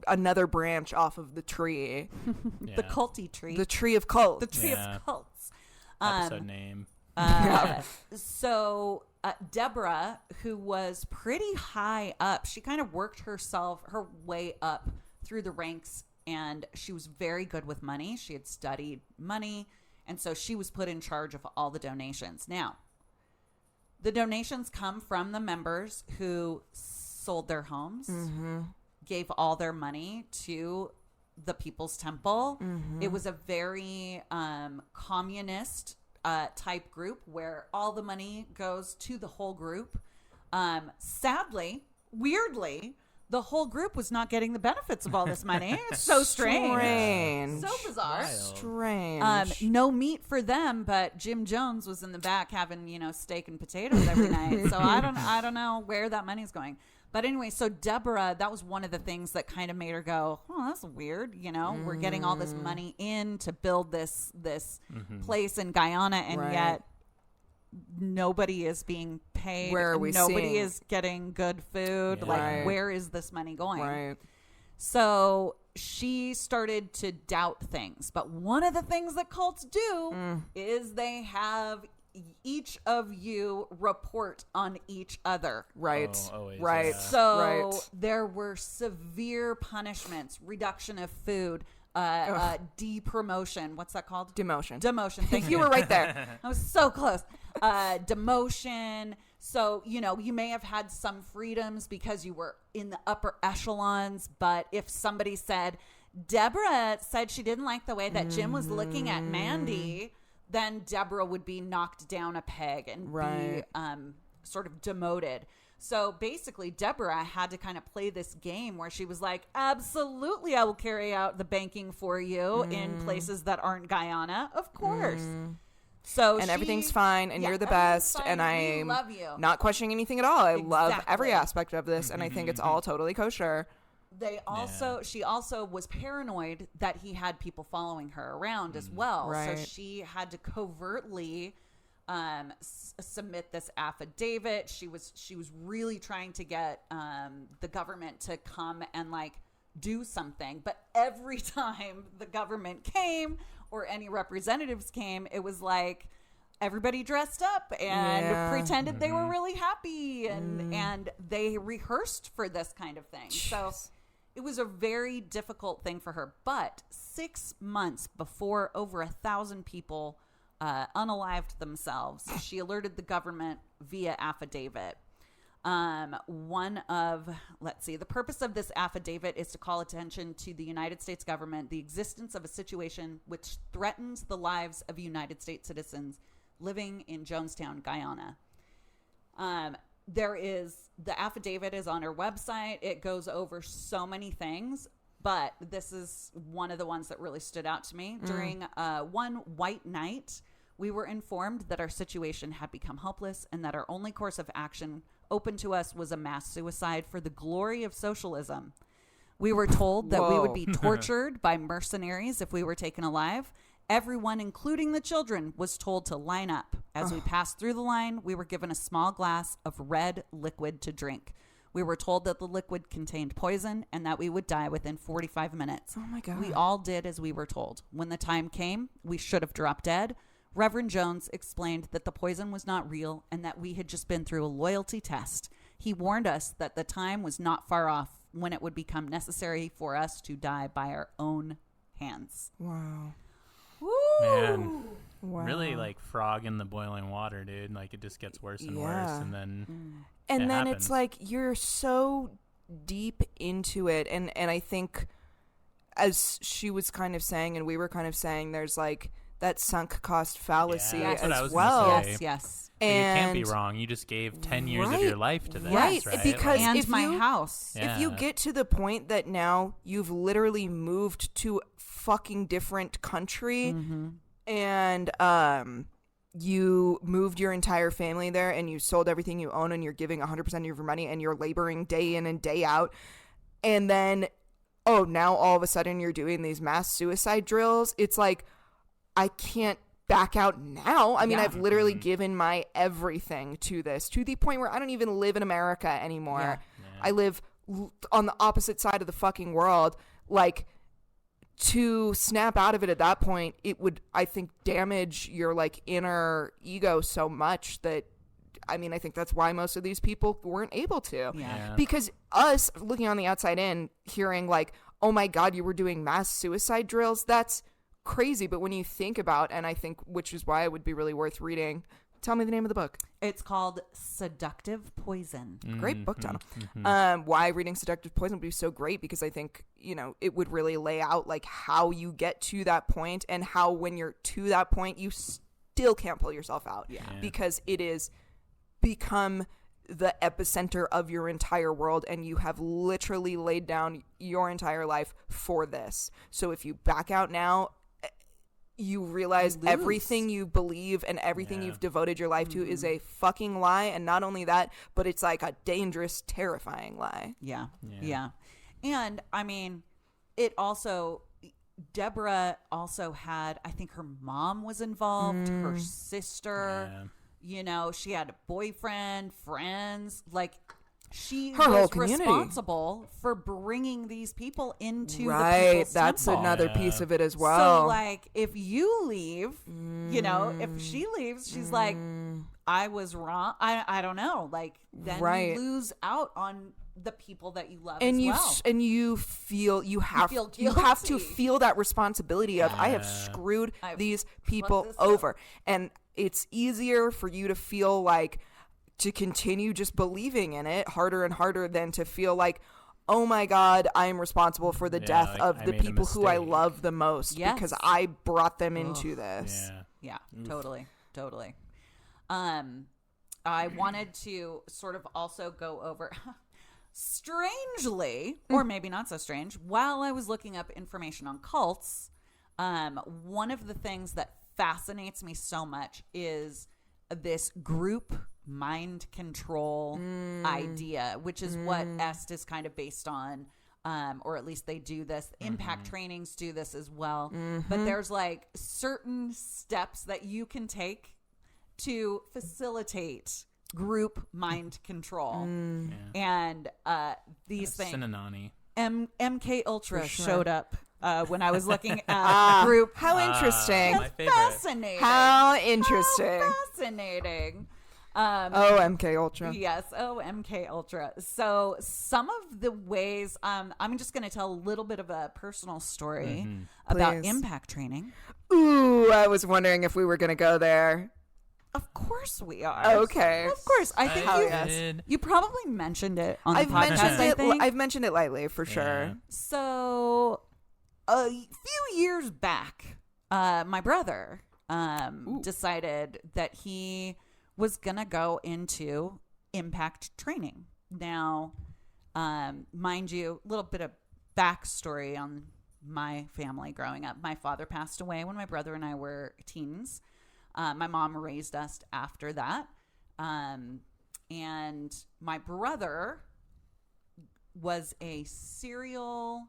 another branch off of the tree, the culty tree, the tree of cults, the tree of cults. Episode name. So Deborah, who was pretty high up, she kind of worked her way up through the ranks, and she was very good with money. She had studied money, and so she was put in charge of all the donations. Now, the donations come from the members who sold their homes, gave all their money to the People's Temple. It was a very communist type group where all the money goes to the whole group. Sadly, weirdly, the whole group was not getting the benefits of all this money. It's so strange. So bizarre. Strange. No meat for them, but Jim Jones was in the back having, steak and potatoes every night. So I don't know where that money's going. But anyway, so Deborah, that was one of the things that kind of made her go, oh, that's weird. We're getting all this money in to build this place in Guyana, and yet nobody is being paid. Where are we Nobody seeing? is getting good food. Where is this money going? Right. So she started to doubt things. But one of the things that cults do is they have each of you report on each other. Right. Always, right. Yeah. So there were severe punishments, reduction of food, depromotion. What's that called? Demotion. Thank you. You were right there. I was so close. Demotion. So, you may have had some freedoms because you were in the upper echelons. But if somebody said, Deborah said she didn't like the way that Jim was looking at Mandy, then Deborah would be knocked down a peg and be sort of demoted. So basically, Deborah had to kind of play this game where she was like, absolutely, I will carry out the banking for you in places that aren't Guyana. Of course. So everything's fine, and you're the best, and I'm love you. Not questioning anything at all. I love every aspect of this, and I think it's all totally kosher. She also was paranoid that he had people following her around as well. Right. So she had to covertly submit this affidavit. She was really trying to get the government to come and like do something. But every time the government came or any representatives came, it was like everybody dressed up and pretended they were really happy, and they rehearsed for this kind of thing. Jeez. So it was a very difficult thing for her. But 6 months before over 1,000 people unalived themselves, she alerted the government via affidavit. The purpose of this affidavit is to call attention to the United States government the existence of a situation which threatens the lives of United States citizens living in Jonestown, Guyana. The affidavit is on her website. It goes over so many things, but this is one of the ones that really stood out to me. During one white night, we were informed that our situation had become hopeless and that our only course of action open to us was a mass suicide for the glory of socialism. We were told that we would be tortured by mercenaries if we were taken alive. Everyone, including the children, was told to line up. As we passed through the line, we were given a small glass of red liquid to drink. We were told that the liquid contained poison and that we would die within 45 minutes. Oh, my God. We all did as we were told. When the time came, we should have dropped dead. Reverend Jones explained that the poison was not real and that we had just been through a loyalty test. He warned us that the time was not far off when it would become necessary for us to die by our own hands. Wow. Woo! Man, Wow. really like frog in the boiling water, dude. Like it just gets worse and worse, and then and then happens. it's like you're so deep into it, and I think, as she was kind of saying, and we were kind of saying, there's like that sunk cost fallacy that's what I as was well. gonna say. Yes. Like, And you can't be wrong. You just gave 10 years of your life to this, right? right? Because And if my you, house. Yeah. if you get to the point that now you've literally moved to a fucking different country, and you moved your entire family there, and you sold everything you own, and you're giving 100% of your money, and you're laboring day in and day out, and then now all of a sudden you're doing these mass suicide drills. It's like, I can't back out now. I mean, Yeah. I've literally given my everything to this, to the point where I don't even live in America anymore. Yeah. I live on the opposite side of the fucking world. Like, to snap out of it at that point, it would, I think, damage your like inner ego so much that, I mean, I think that's why most of these people weren't able to. Yeah. Because us looking on the outside in, hearing like, oh my God, you were doing mass suicide drills, that's crazy. But when you think about, and I think, which is why it would be really worth reading, tell me the name of the book. It's called Seductive Poison. Great book title. Why reading Seductive Poison would be so great, because I think, it would really lay out like how you get to that point, and how when you're to that point, you still can't pull yourself out. Yeah. Because it is become the epicenter of your entire world, and you have literally laid down your entire life for this. So if you back out now, you realize You lose. everything you believe and everything you've devoted your life to is a fucking lie. And not only that, but it's like a dangerous, terrifying lie. Yeah. And I mean, it also, Deborah also had, I think her mom was involved, her sister, she had a boyfriend, friends, like she Her whole was community. responsible for bringing these people into the Right. people's That's temple. another piece of it as well. So, like, if you leave, if she leaves, she's like, I was wrong. I don't know. Like, then Right. you lose out on the people that you love and as you well. and you feel you have feel you have to guilty. feel that responsibility of, I have screwed I've these fucked people this up. over. And it's easier for you to feel like, to continue just believing in it harder and harder, than to feel like, oh my God, I am responsible for the death like, of I the made a people who I mistake. love the most, Yes. because I brought them into this. Yeah. Yeah, totally. I wanted to sort of also go over, strangely, or maybe not so strange, while I was looking up information on cults, one of the things that fascinates me so much is this group mind control idea, which is what EST is kind of based on. Or at least they do this. Impact trainings do this as well. But there's like certain steps that you can take to facilitate group mind control. And these things. Cinnanani. MK Ultra showed up when I was looking at group. How interesting. My favorite. Fascinating. How interesting. How fascinating. MK Ultra. Yes, MK Ultra. So some of the ways, I'm just going to tell a little bit of a personal story about Please. impact training. Ooh, I was wondering if we were going to go there. Of course we are. Okay. Of course. I think you probably mentioned it on the podcast. I've mentioned it lightly for sure. So a few years back, my brother decided that he was going to go into impact training. Now, mind you, a little bit of backstory on my family growing up. My father passed away when my brother and I were teens. My mom raised us after that. And my brother was a serial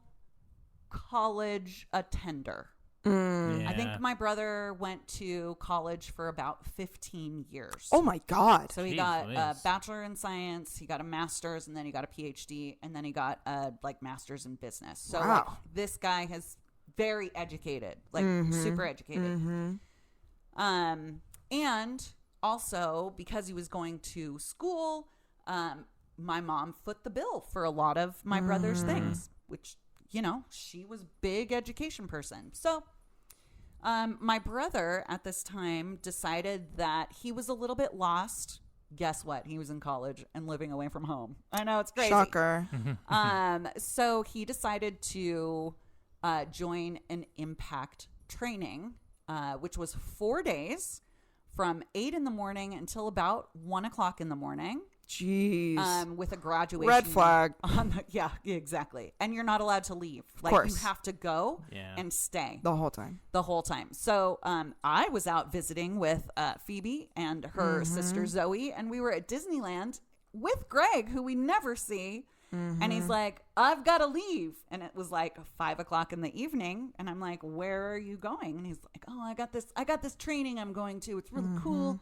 college attender. I think my brother went to college for about 15 years. Oh my God. So he got a bachelor in science, he got a master's, and then he got a PhD, and then he got a master's in business. So like, this guy is very educated, like super educated. And also because he was going to school, my mom foot the bill for a lot of my brother's things, which, you know, she was big education person. So my brother at this time decided that he was a little bit lost. Guess what? He was in college and living away from home. I know, it's crazy. Shocker. So he decided to join an impact training, which was 4 days from 8 in the morning until about 1 o'clock in the morning. Jeez. With a graduation. Red flag. Yeah, exactly. And you're not allowed to leave. Like, course. you have to go and stay. The whole time. The whole time. So I was out visiting with Phoebe and her sister Zoe, and we were at Disneyland with Greg, who we never see. And he's like, I've got to leave. And it was like 5 o'clock in the evening. And I'm like, where are you going? And he's like, oh, I got this training I'm going to. It's really cool.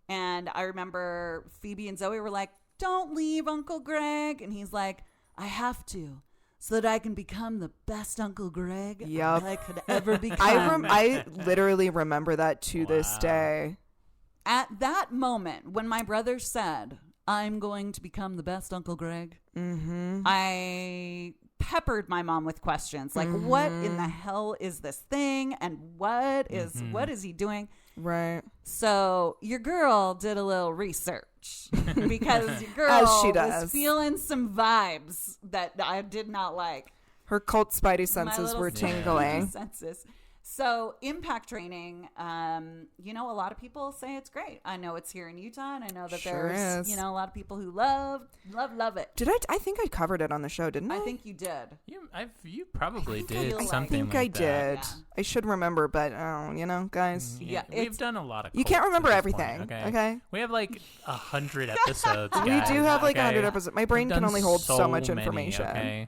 And I remember Phoebe and Zoe were like, don't leave, Uncle Greg. And he's like, I have to, so that I can become the best Uncle Greg I could ever become. I literally remember that to this day. At that moment, when my brother said, I'm going to become the best Uncle Greg, I peppered my mom with questions like, what in the hell is this thing? And what is he doing? Right. So your girl did a little research because your girl was feeling some vibes that I did not like. Her cult spidey senses were tingling. So impact training, you know, a lot of people say it's great. I know it's here in Utah, and I know that there's, you know, a lot of people who love it. Did I think I covered it on the show, didn't I? I think you did. You probably did something like that. I think I did. Yeah. I should remember, but you know, guys. Yeah, we've done a lot of. You can't remember everything. Okay. We have like 100 episodes. Guys, we do have like 100 episodes. My brain can only hold so much information. Okay.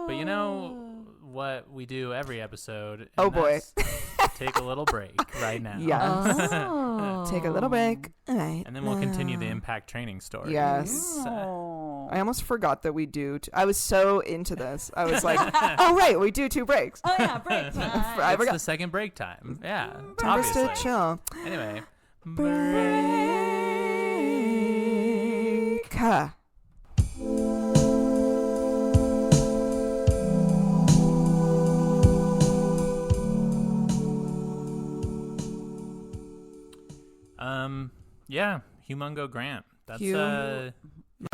But you know what we do every episode? Oh boy. Take a little break right now. Yes. Take a little break. Right. And then we'll continue the impact training story. Yes. I almost forgot that we do. I was so into this. I was like, oh, right. We do 2 breaks. Oh, yeah. Break time. It's the second break time. Yeah. Time to chill. Anyway. Break. Yeah, Humongo Grant. That's his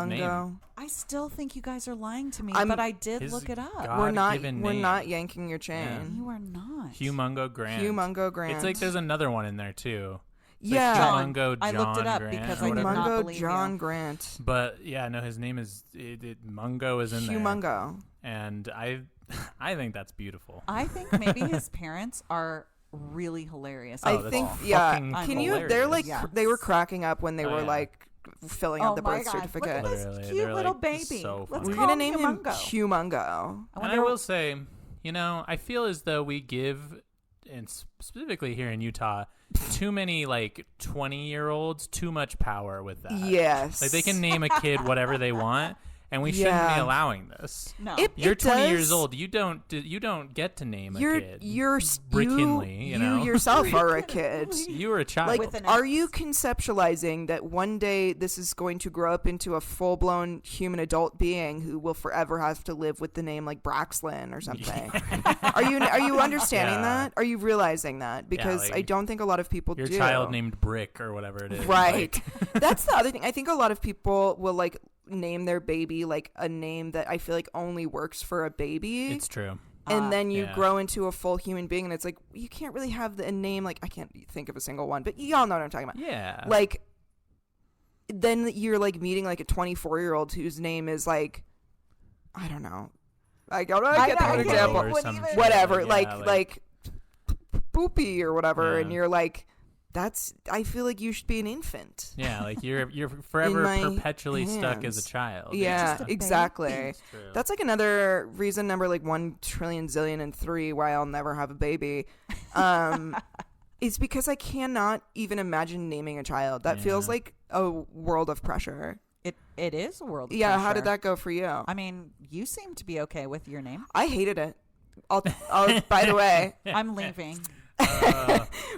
name. I still think you guys are lying to me, but I did look it up. We're not yanking your chain. Yeah. You are not. Humongo Grant. Humongo Grant. It's like there's another one in there too. It's yeah, like Humongo John I looked it up Grant because I did not believe John you. Grant. But yeah, no, his name is Mungo is in there. Humongo. And I think that's beautiful. I think maybe his parents are really hilarious. I think, yeah. Can you? Hilarious. They're like they were cracking up when they were like filling out the birth God. certificate. Look at this cute little baby. So Let's we're call gonna him name him Humongo. Humongo. And I will say, you know, I feel as though we give and specifically here in Utah, too many like 20-year-olds, too much power with that. Yes. Like they can name a kid whatever they want. And we shouldn't be allowing this. No, you're 20 years old. You don't get to name a kid. You're Rick Kinley, you know? yourself are a kid. You were a child. Like, are you conceptualizing that one day this is going to grow up into a full-blown human adult being who will forever have to live with the name like Braxlin or something? Are you understanding that? Are you realizing that? Because I don't think a lot of people do. Your child named Brick or whatever it is. Right. Like. That's the other thing. I think a lot of people will like name their baby like a name that I feel like only works for a baby. It's true. And then you grow into a full human being, and it's like you can't really have a name like, I can't think of a single one, but y'all know what I'm talking about. Yeah. Like then you're like meeting like a 24-year-old whose name is like, I don't know. I can't think of an example. Whatever. Like Poopy or whatever, and you're like, I feel like you should be an infant. Yeah, like you're forever perpetually stuck as a child. Yeah, exactly. That's like another reason number like 1 trillion zillion and 3 why I'll never have a baby. Is because I cannot even imagine naming a child. That feels like a world of pressure. It is a world of pressure. Yeah, how did that go for you? I mean, you seem to be okay with your name. I hated it. I'll by the way, I'm leaving.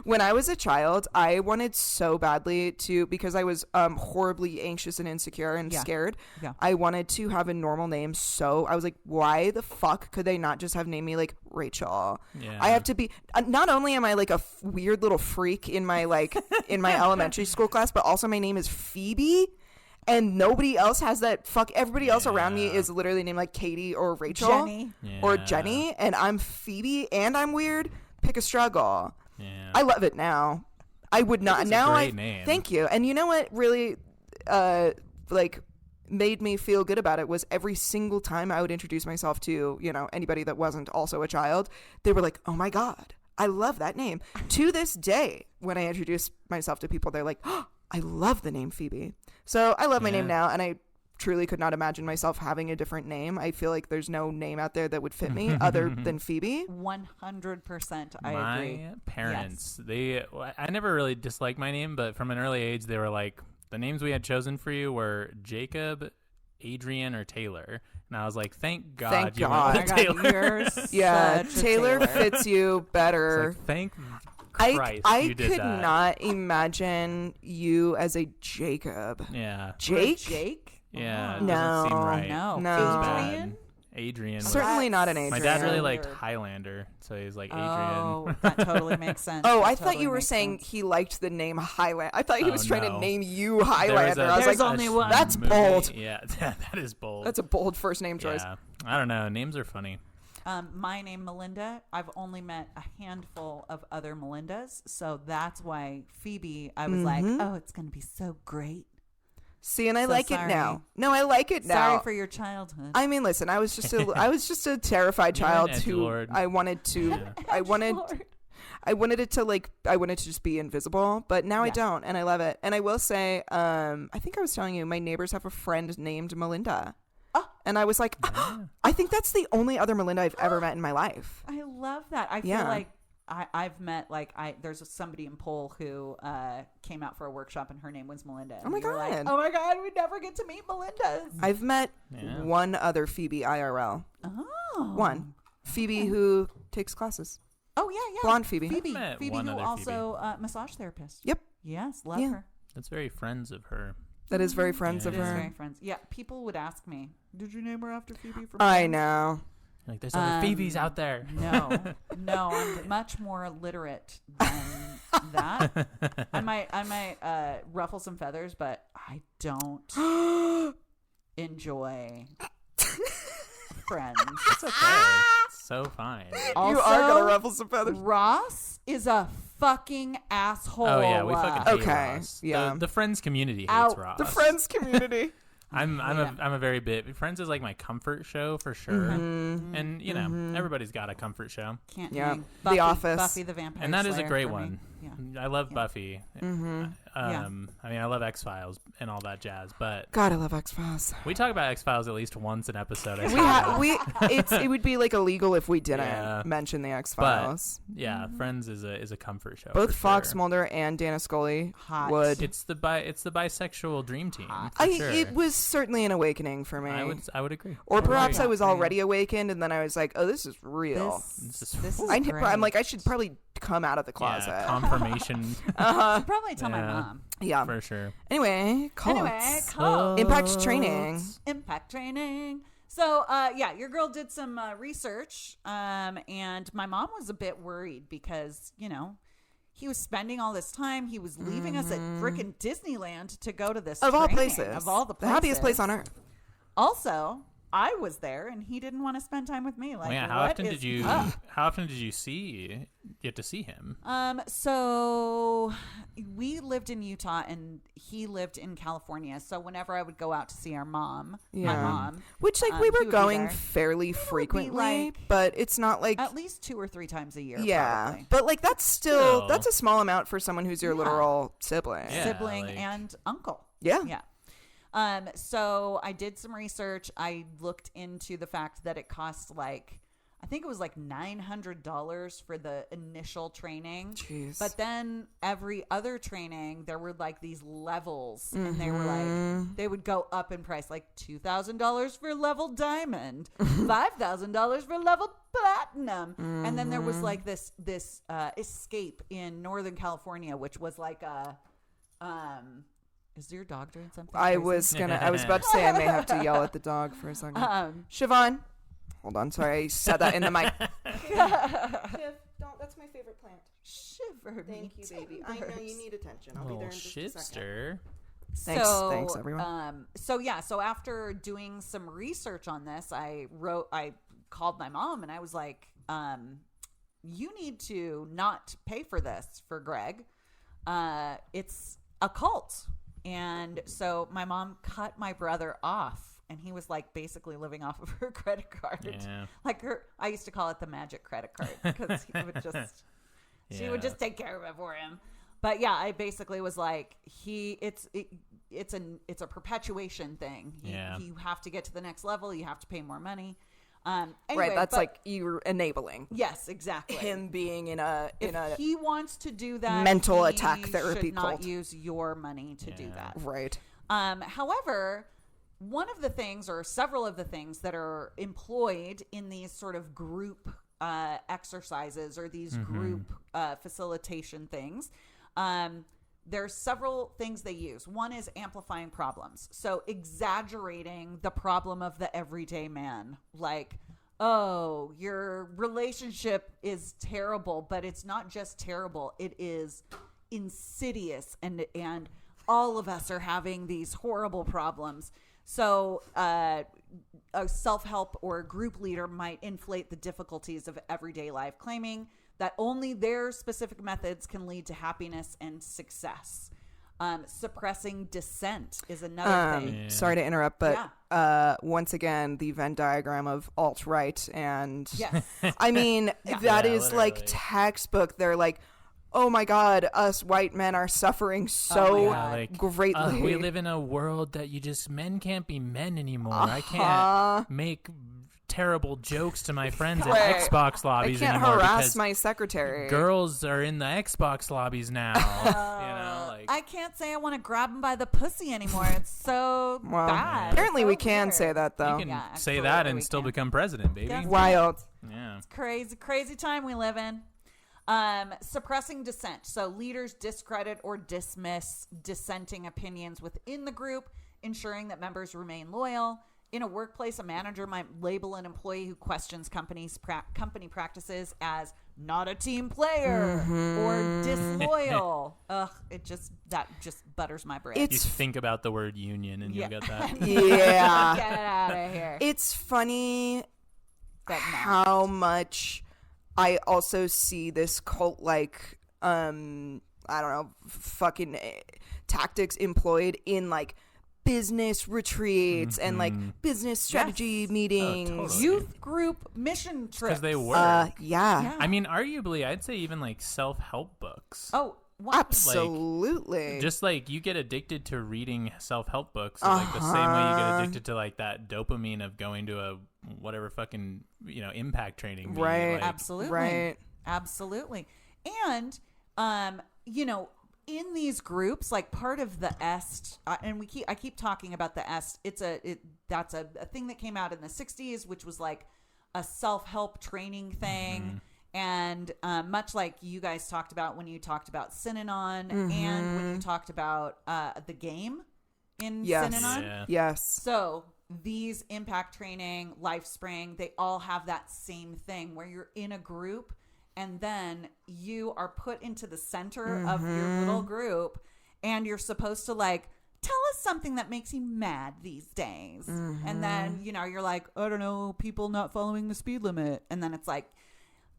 When I was a child, I wanted so badly to, because I was horribly anxious and insecure and scared. Yeah. I wanted to have a normal name. So I was like, why the fuck could they not just have named me like Rachel? Yeah. I have to be, not only am I like a weird little freak in my like in my elementary school class, but also my name is Phoebe. And nobody else has that. Everybody else around me is literally named like Katie or Rachel. Jenny. Or Jenny. And I'm Phoebe and I'm weird. Pick a struggle. Yeah. I love it now. I would not. Now a great name. Thank you. And you know what really like made me feel good about it was every single time I would introduce myself to, you know, anybody that wasn't also a child, they were like, "Oh my God, I love that name." To this day, when I introduce myself to people, they're like, "Oh, I love the name Phoebe." So I love my name now, and I truly could not imagine myself having a different name. I feel like there's no name out there that would fit me other than Phoebe. 100% I agree. My parents, I never really disliked my name, but from an early age, they were like, the names we had chosen for you were Jacob, Adrian, or Taylor. And I was like, thank God you went with Taylor. Yeah, Taylor fits you better. Like, thank Christ I did could that. not imagine you as a Jacob. Yeah. Jake? Yeah, it no, doesn't seem right. No. It was bad. Adrian. Certainly not an Adrian. My dad really liked Highlander, so he's like Adrian. Oh, that totally makes sense. Oh, I thought you were saying he liked the name Highlander. I thought he was trying to name you Highlander. I was There's like, only one. That's bold. Yeah, that is bold. That's a bold first name choice. Yeah. I don't know. Names are funny. My name Melinda. I've only met a handful of other Melindas, so that's why Phoebe. I was like, oh, it's gonna be so great. See, and I like it now. No, I like it now. Sorry for your childhood. I mean, listen, I was just a terrified child who I wanted to. I wanted it to I wanted to just be invisible, but now I don't, and I love it. And I will say, I think I was telling you, my neighbors have a friend named Melinda. And I was like, I think that's the only other Melinda I've ever met in my life. I love that. I feel like I've met there's somebody in Pole who came out for a workshop and her name was Melinda. Oh my God. Like, oh my God, we never get to meet Melindas. I've met one other Phoebe IRL. Oh. One. Phoebe who takes classes. Oh, yeah. Blonde Phoebe. Phoebe who also massage therapist. Yep. Yes, love her. That's very friends of her. That is very friends of her. It is very friends. Yeah, people would ask me, did you name her after Phoebe? I know. Like, there's other Phoebes out there. No, I'm much more literate than that. I might ruffle some feathers, but I don't enjoy friends. It's okay. It's so fine. Also, you are gonna ruffle some feathers. Ross is a fucking asshole. Oh yeah, we fucking hate Ross. Yeah, the friends community hates Ross. The friends community. I'm a very bit. Friends is like my comfort show for sure, and you know everybody's got a comfort show. Can't yeah, Buffy, The Office, Buffy the Vampire and that Slayer is a great for one. Me. Yeah. I love Buffy. Mm-hmm. I mean, I love X-Files and all that jazz, but God, I love X-Files. we talk about X-Files at least once an episode. I It would be like illegal if we didn't mention the X-Files. But, yeah, Friends is a comfort show. Both Fox sure. Mulder and Dana Scully Hot. would. It's the bisexual dream team. Sure. It was certainly an awakening for me. I would agree. Or perhaps agree. I was already awakened, and then I was like, "Oh, this is real." This is I'm great. like, I should probably come out of the closet. Yeah, confirmation. I'll probably tell my mom. Yeah. For sure. Anyway, Cults. Impact training. Impact training. So, your girl did some research, and my mom was a bit worried because, he was spending all this time. He was leaving us at frickin' Disneyland to go to this Of all training. places. Of all the places. The happiest place on earth. Also, I was there, and he didn't want to spend time with me. Like, How what often is did you? up? How often did you get to see him? So we lived in Utah and he lived in California. So whenever I would go out to see our mom, my mom, which we he were would be going there. fairly It would be, frequently, but it's not like at least 2 or 3 times a year. yeah, probably. but like that's Still. that's a small amount for someone who's your literal sibling. Yeah. Sibling like- and uncle. Yeah. Yeah. So I did some research. I looked into the fact that it cost I think it was like $900 for the initial training. Jeez. But then every other training, there were like these levels, and they were like, they would go up in price, like $2,000 for level diamond, $5,000 for level platinum, and then there was like this escape in Northern California, which was like a Is your dog doing something? I crazy? was about to say I may have to yell at the dog for a second. Siobhan, hold on, sorry, I said that in the mic. Shiv, don't. That's my favorite plant. Shiver. Thank you, baby. I know you need attention. I'll be there in just a second. Shitster. Thanks, everyone. So after doing some research on this, I called my mom and I was like, you need to not pay for this for Greg. It's a cult. And so my mom cut my brother off, and he was like basically living off of her credit card. Yeah. Like I used to call it the magic credit card because he would just, she would just take care of it for him. But yeah, I basically was like, it's a perpetuation thing. You have to get to the next level. You have to pay more money. Anyway, right, that's like you're enabling. Yes, exactly. Him being in a he wants to do that, mental he attack therapy should not cult. use your money to do that. Right. However, one of the things, or several of the things that are employed in these sort of group exercises or these group facilitation things, there's several things they use. One is amplifying problems. So exaggerating the problem of the everyday man. Like, oh, your relationship is terrible, but it's not just terrible. It is insidious, and all of us are having these horrible problems. So a self-help or group leader might inflate the difficulties of everyday life, claiming that only their specific methods can lead to happiness and success. Suppressing dissent is another thing. Yeah. Sorry to interrupt, but once again, the Venn diagram of alt-right and Yes. I mean, that is literally. like textbook. They're like, oh my God, us white men are suffering so greatly. We live in a world that men can't be men anymore. I can't make terrible jokes to my friends in Xbox lobbies I can't anymore harass because my secretary. girls are in the Xbox lobbies now. I can't say I want to grab him by the pussy anymore. It's so bad. Apparently, It's we so can weird. say that though. You can Yeah, say absolutely that and we still can. become president, baby. Yes. Wild. Yeah. Crazy time we live in. Suppressing dissent. So leaders discredit or dismiss dissenting opinions within the group, ensuring that members remain loyal. In a workplace, a manager might label an employee who questions company practices as not a team player or disloyal. Ugh, that just butters my brain. You think about the word union and you'll get that. Yeah. Get out of here. It's funny But no. how much I also see this cult like I don't know, fucking tactics employed in like business retreats and like business strategy meetings. Oh, totally. Youth group mission trips. Because they were. Yeah. I mean, arguably, I'd say even like self-help books. Oh, wow. Absolutely. Just like you get addicted to reading self-help books, like the same way you get addicted to like that dopamine of going to a whatever fucking impact training. Meeting. Right. Like, Absolutely. Right. Absolutely. And in these groups, like part of the EST, and I keep talking about the EST. That's a thing that came out in the 60s, which was like a self-help training thing. And much like you guys talked about when you talked about Synanon and when you talked about the game in Synanon. Yeah. Yes. So these impact training, LifeSpring, they all have that same thing where you're in a group and then you are put into the center of your little group and you're supposed to like, tell us something that makes you mad these days. And then, you're like, I don't know, people not following the speed limit. And then it's like,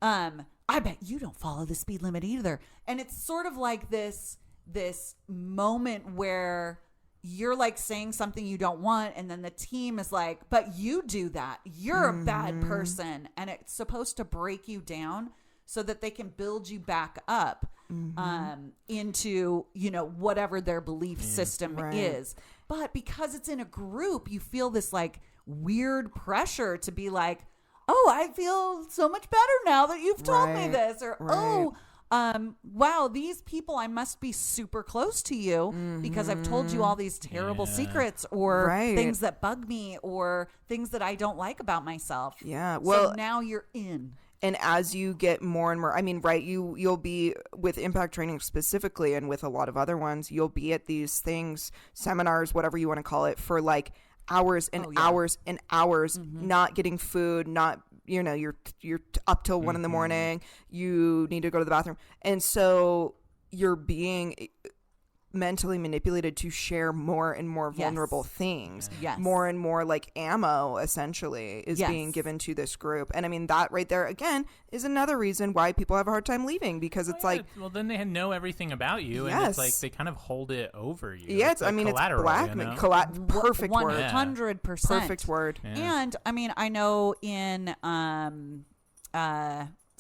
I bet you don't follow the speed limit either. And it's sort of like this moment where you're like saying something you don't want. And then the team is like, but you do that. You're a bad person. And it's supposed to break you down so that they can build you back up into, whatever their belief system is. But because it's in a group, you feel this like weird pressure to be like, oh, I feel so much better now that you've told me this. Or, wow, these people, I must be super close to you because I've told you all these terrible secrets or things that bug me or things that I don't like about myself. Yeah. Well, so now you're in. And as you get more and more, I mean, you'll be with impact training specifically and with a lot of other ones, you'll be at these things, seminars, whatever you want to call it, for like hours and hours and hours, not getting food, not, you're up till 1 a.m. You need to go to the bathroom. And so you're being mentally manipulated to share more and more vulnerable things. Yes. More and more like ammo essentially is being given to this group. And I mean, that right there again is another reason why people have a hard time leaving, because it's well, then they know everything about you and it's like they kind of hold it over you. Yeah, it's blackmail. Perfect word. 100%. Perfect word. Yeah. And I mean, I know in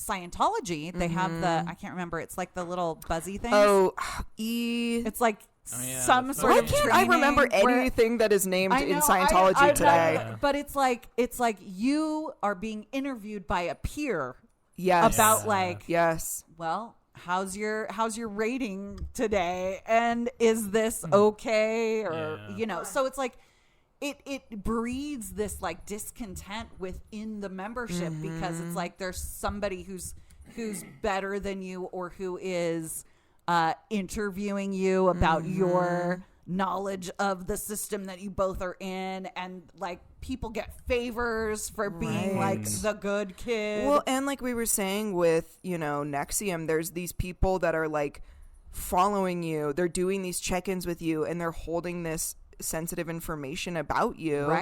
Scientology, they have I can't remember, it's like the little buzzy thing. It's like some sort of training. I remember anything that is named in Scientology today. But it's like you are being interviewed by a peer. Yes. About like, well, how's your rating today? And is this okay? Or, so it's like, it breeds this like discontent within the membership because it's like there's somebody who's better than you or who is interviewing you about your knowledge of the system that you both are in, and like people get favors for being like the good kid. Well, and like we were saying with NXIVM, there's these people that are like following you, they're doing these check-ins with you, and they're holding this sensitive information about you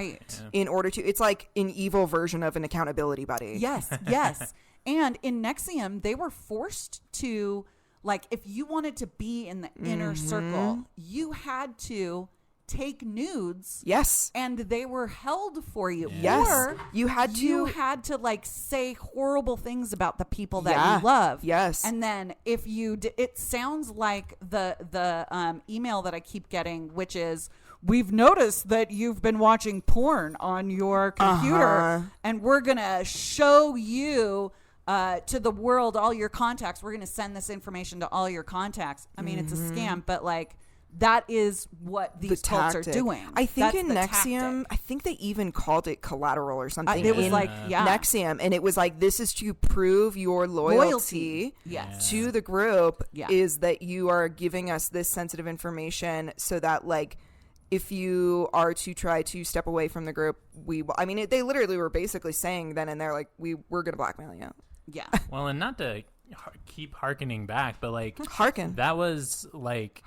in order to, it's like an evil version of an accountability buddy. Yes. And in NXIVM, they were forced to, like, if you wanted to be in the inner circle, you had to take nudes. Yes. And they were held for you. Yes. Or you had to like say horrible things about the people that you love. Yes. And then if you it sounds like the email that I keep getting, which is, we've noticed that you've been watching porn on your computer and we're going to show you to the world, all your contacts. We're going to send this information to all your contacts. I mean, it's a scam, but like that is what these cults are doing. I think in NXIVM, I think they even called it collateral or something. It was like, NXIVM, and it was like, this is to prove your loyalty. To the group is that you are giving us this sensitive information so that like, if you are to try to step away from the group, we will. I mean, they literally were basically saying then and there, like, we're going to blackmail you. Yeah. Well, and not to keep hearkening back, but like, that was like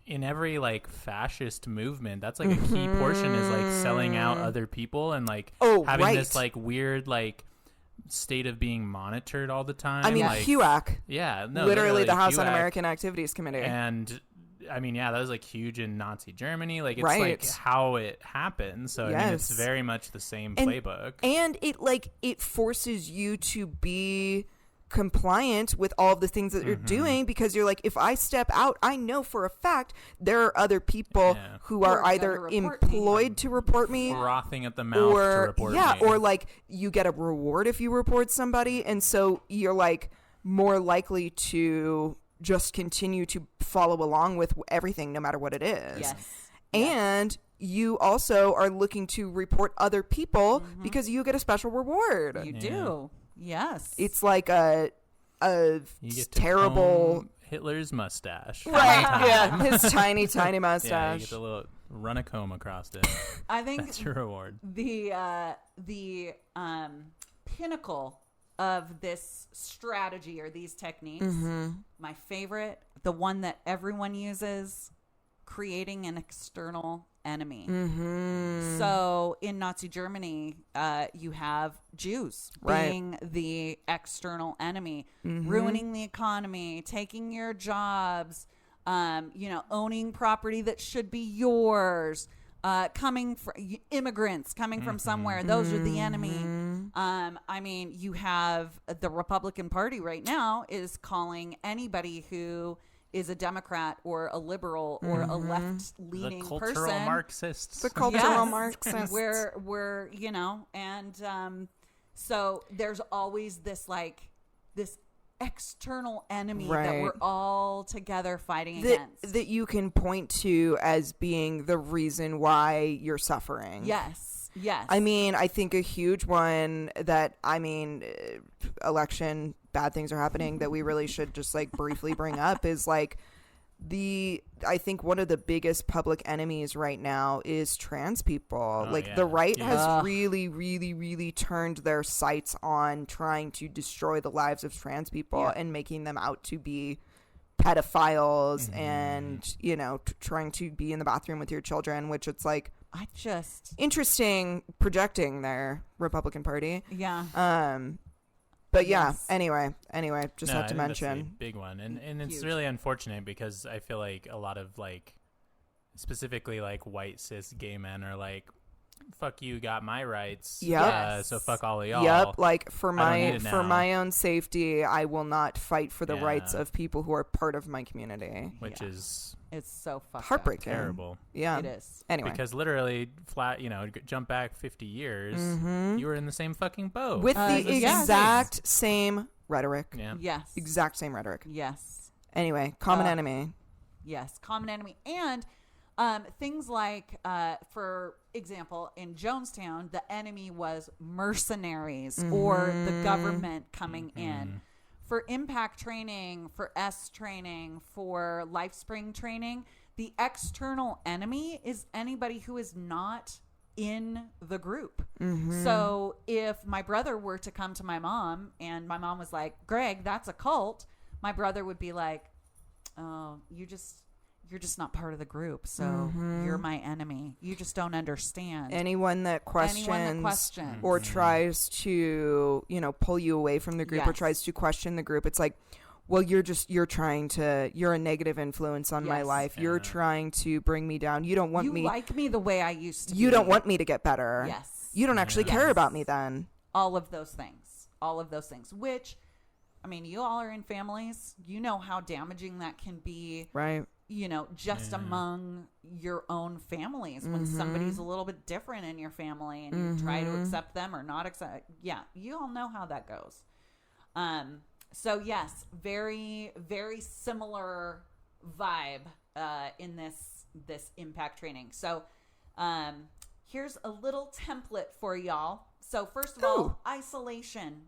in every like fascist movement, that's like a key portion is like selling out other people and like having this like weird like state of being monitored all the time. I mean, like, HUAC. Yeah. No, literally the House HUAC. Un-American Activities Committee. And I mean, yeah, that was like huge in Nazi Germany. Like, it's Right. like how it happened. So, I mean, it's Yes. very much the same playbook. And it forces you to be compliant with all of the things that you're doing, because you're like, if I step out, I know for a fact there are other people who are either employed to report me, frothing at the mouth to report me. or like you get a reward if you report somebody, and so you're like more likely to just continue to follow along with everything no matter what it is. Yes. And you also are looking to report other people because you get a special reward. You do. Yes. It's like a You get to terrible comb Hitler's mustache. right. Yeah, his tiny Yeah, you mustache. get to run a comb across it. I think That's your reward. the pinnacle of this strategy or these techniques, my favorite, the one that everyone uses, creating an external enemy. So in Nazi Germany, you have Jews being the external enemy, ruining the economy, taking your jobs, owning property that should be yours, coming from immigrants coming from somewhere. Those are the enemy. I mean, you have the Republican Party right now is calling anybody who is a Democrat or a liberal or a left-leaning The person. cultural Marxists. The cultural Marxists. We're so there's always this external enemy that we're all together fighting against. That you can point to as being the reason why you're suffering. Yes. I mean, I think a huge one that, election, bad things are happening that we really should just like briefly bring up is like I think one of the biggest public enemies right now is trans people. The right has really, really, really turned their sights on trying to destroy the lives of trans people and making them out to be pedophiles and, trying to be in the bathroom with your children, which it's like, interesting projecting their Republican Party. Yeah. But anyway, just have to mention that's a big one, and it's really unfortunate because I feel like a lot of specifically white cis gay men are like, fuck you, got my rights. So fuck all of y'all. Yep. Like for my own safety, I will not fight for the rights of people who are part of my community. Which is it's so fucked heartbreaking. Terrible. Yeah. It is. Anyway. Because literally jump back 50 years, you were in the same fucking boat. With the exact same rhetoric. Yeah. Yes. Exact same rhetoric. Yes. Anyway, common enemy. Yes, common enemy. And things like, for example, in Jonestown, the enemy was mercenaries or the government coming in. For impact training, for S training, for LifeSpring training, the external enemy is anybody who is not in the group. So if my brother were to come to my mom and my mom was like, Greg, that's a cult, my brother would be like, oh, you're just not part of the group, so you're my enemy. You just don't understand. Anyone that questions or tries to, pull you away from the group or tries to question the group, it's like, well, you're a negative influence on my life. Yeah. You're trying to bring me down. You don't want you me. like me the way I used to. You don't want me to get better. Yes. You don't actually care about me then. All of those things, which, I mean, you all are in families. You know how damaging that can be. Right. Just among your own families when somebody's a little bit different in your family and you try to accept them or not accept. Yeah, you all know how that goes. So yes, very, very similar vibe in this impact training. So here's a little template for y'all. So first of all, isolation.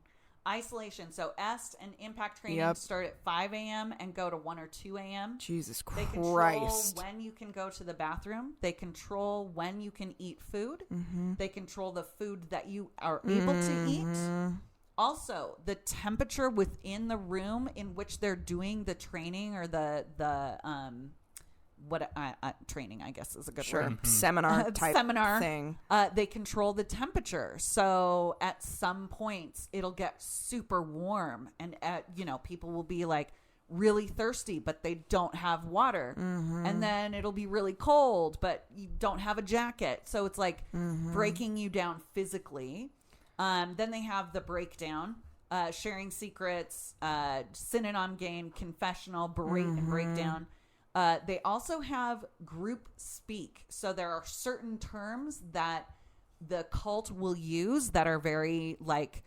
So EST and impact training start at 5 a.m. and go to 1 or 2 a.m. Jesus Christ. They control when you can go to the bathroom. They control when you can eat food. They control the food that you are able to eat. Also, the temperature within the room in which they're doing the training or the training, I guess is a good word. Seminar type thing. They control the temperature. So at some points it'll get super warm and people will be like, really thirsty, but they don't have water. And then it'll be really cold, but you don't have a jacket. So it's like breaking you down physically. Then they have the breakdown, sharing secrets, synonym game, confessional, and breakdown. They also have group speak. So there are certain terms that the cult will use that are very like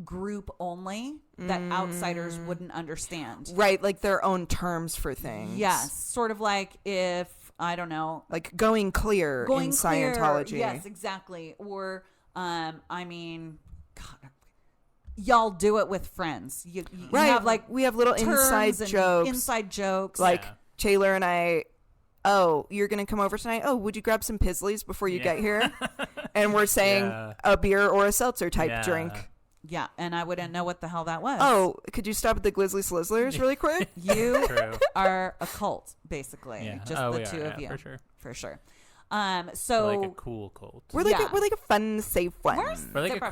group only that outsiders wouldn't understand. Right, like their own terms for things. Yes, sort of like if, I don't know. Like going clear in Scientology. Yes, exactly. Or, I mean, God, y'all do it with friends. You right, have like we have little inside jokes. Inside jokes. Like Taylor and I, oh, you're going to come over tonight? Oh, would you grab some Pizzlies before you get here? And we're saying a beer or a seltzer type drink. Yeah, and I wouldn't know what the hell that was. Oh, could you stop at the Glizzly Slizzlers really quick? You are a cult, basically. Yeah. Just the two of you. For sure. So we're like a cool cult. We're like a fun, safe one. We're like a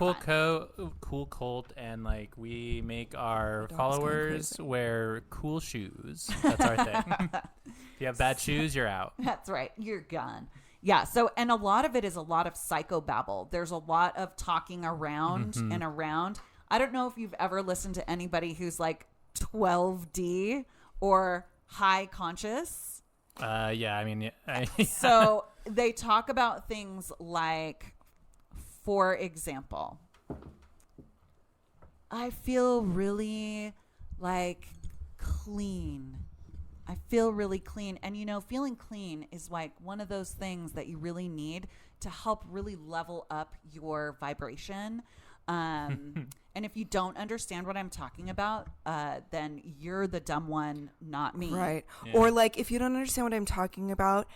cool cult, and like we make our followers wear cool shoes. That's our thing. If you have bad shoes, you're out. That's right. You're gone. Yeah. So, and a lot of it is a lot of psychobabble. There's a lot of talking around and around. I don't know if you've ever listened to anybody who's like 12D or high conscious. Yeah. I mean, so they talk about things like, for example, I feel really like clean. I feel really clean. And, you know, feeling clean is like one of those things that you really need to help really level up your vibration. And if you don't understand what I'm talking about, then you're the dumb one, not me. Right. Yeah. Or like, if you don't understand what I'm talking about,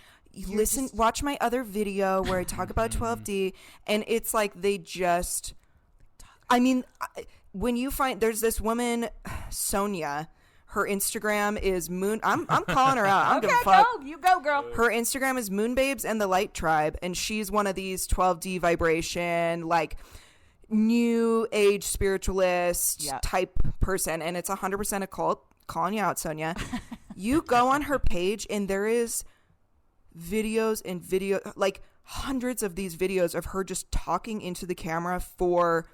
watch my other video where I talk about 12D, and it's like when you find, there's this woman, Sonia, her Instagram is Moon. I'm calling her out. I don't give a fuck. Go. You go, girl. Her Instagram is Moonbabes and the Light Tribe, and she's one of these 12D vibration, like new age spiritualist type person, and it's 100% a cult. Calling you out, Sonia. You go on her page, and there is videos and like hundreds of these videos of her just talking into the camera for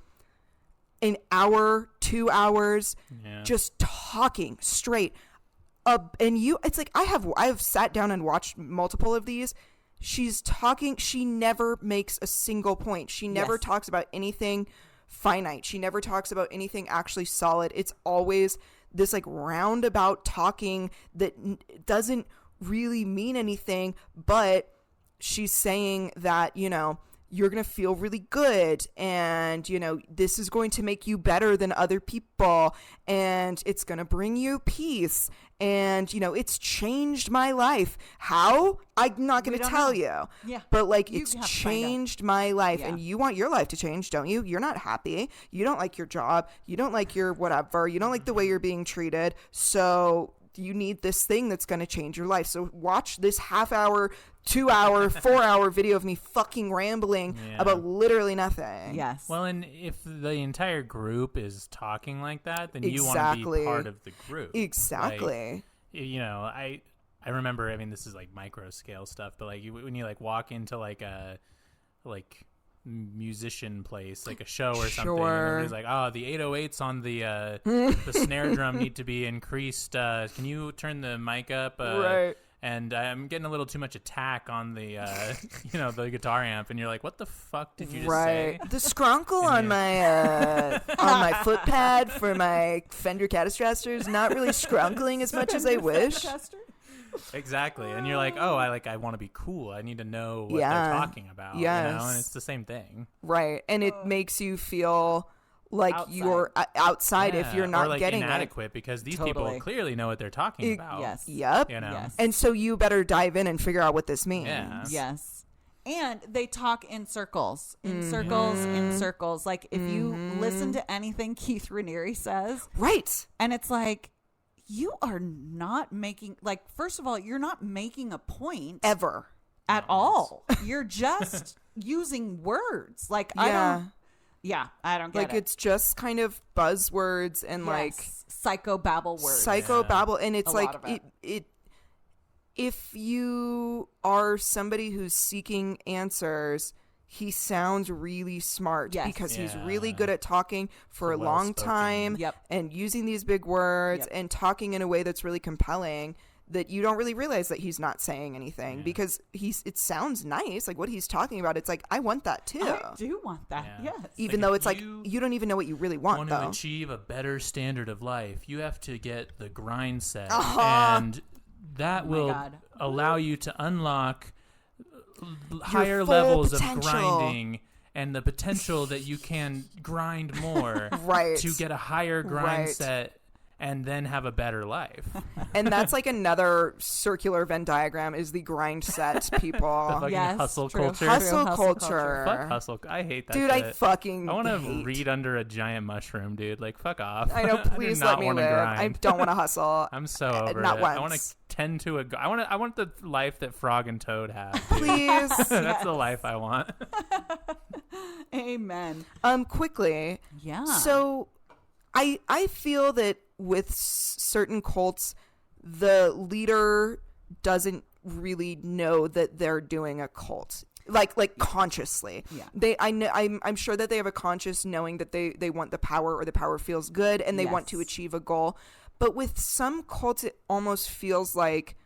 an hour, 2 hours, just talking straight. It's like I've sat down and watched multiple of these. She's talking. She never makes a single point. She never talks about anything finite. She never talks about anything actually solid. It's always this like roundabout talking that doesn't really mean anything, but she's saying that, you know, you're going to feel really good, and, you know, this is going to make you better than other people, and it's going to bring you peace, and, you know, it's changed my life. How? I'm not going to tell you. Yeah. But, like, it's changed my life, and you want your life to change, don't you? You're not happy. You don't like your job. You don't like your whatever. You don't like the way you're being treated. So you need this thing that's going to change your life. So watch this half-hour, 2-hour, 4-hour video of me fucking rambling about literally nothing. Yes. Well, and if the entire group is talking like that, then you want to be part of the group. Exactly. Like, you know, I remember, I mean, this is like micro scale stuff, but like when you like walk into like a musician place, like a show or something, and everybody's like, oh, the 808s on the snare drum need to be increased. Can you turn the mic up? Right. And I'm getting a little too much attack on the, the guitar amp, and you're like, "What the fuck did you just say?" The scrunkle on my foot pad for my Fender Catastraster is not really scrunkling as much as I wish. Exactly, and you're like, "Oh, I want to be cool. I need to know what they're talking about." Yes. You know, and it's the same thing, right? And it makes you feel like you're outside if you're not or like getting inadequate because these people clearly know what they're talking about. Yes. Yep. You know? Yes. And so you better dive in and figure out what this means. Yeah. Yes. And they talk in circles, in circles. Like if you listen to anything Keith Raniere says. Right. And it's like, you are not making, like, first of all, you're not making a point. Ever. At all. You're just using words. Like, Yeah, I don't get like it. it's just kind of buzzwords and like psychobabble words. Psychobabble, and it's A like lot of it. If you are somebody who's seeking answers, he sounds really smart because he's really good at talking for a long time and using these big words and talking in a way that's really compelling, that you don't really realize that he's not saying anything because it sounds nice. Like what he's talking about, it's like, I want that too. I do want that. Yes. Even though it's like, you don't even know what you really want though. To achieve a better standard of life, you have to get the grind set. And that will allow you to unlock higher levels of grinding and the potential that you can grind more to get a higher grind set and then have a better life. And that's like another circular Venn diagram is the grind set people. The fucking hustle culture. Hustle culture. Fuck hustle. I hate that dude, shit. I want to read under a giant mushroom, dude. Like, fuck off. I know, please let me live. I don't want to hustle. I'm so over not it. Once. I want to tend to I want the life that Frog and Toad have. Dude. Please. That's the life I want. Amen. Quickly. Yeah. So I feel that with certain cults, the leader doesn't really know that they're doing a cult, like consciously. Yeah. I'm sure that they have a conscious knowing that they want the power, or the power feels good, and they want to achieve a goal. But with some cults, it almost feels like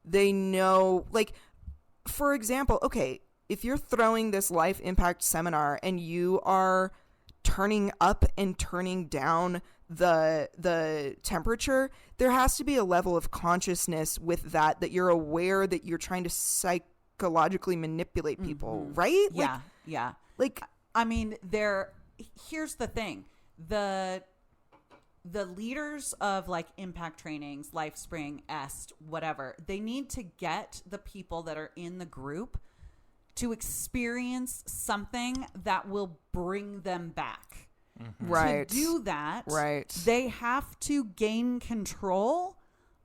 they know. Like, for example, okay, if you're throwing this life impact seminar and you are turning up and turning down the temperature, there has to be a level of consciousness with that you're aware that you're trying to psychologically manipulate people, right? Yeah. Like, I mean, here's the thing. The leaders of like impact trainings, LifeSpring, Est, whatever, they need to get the people that are in the group to experience something that will bring them back. Right. To do that, they have to gain control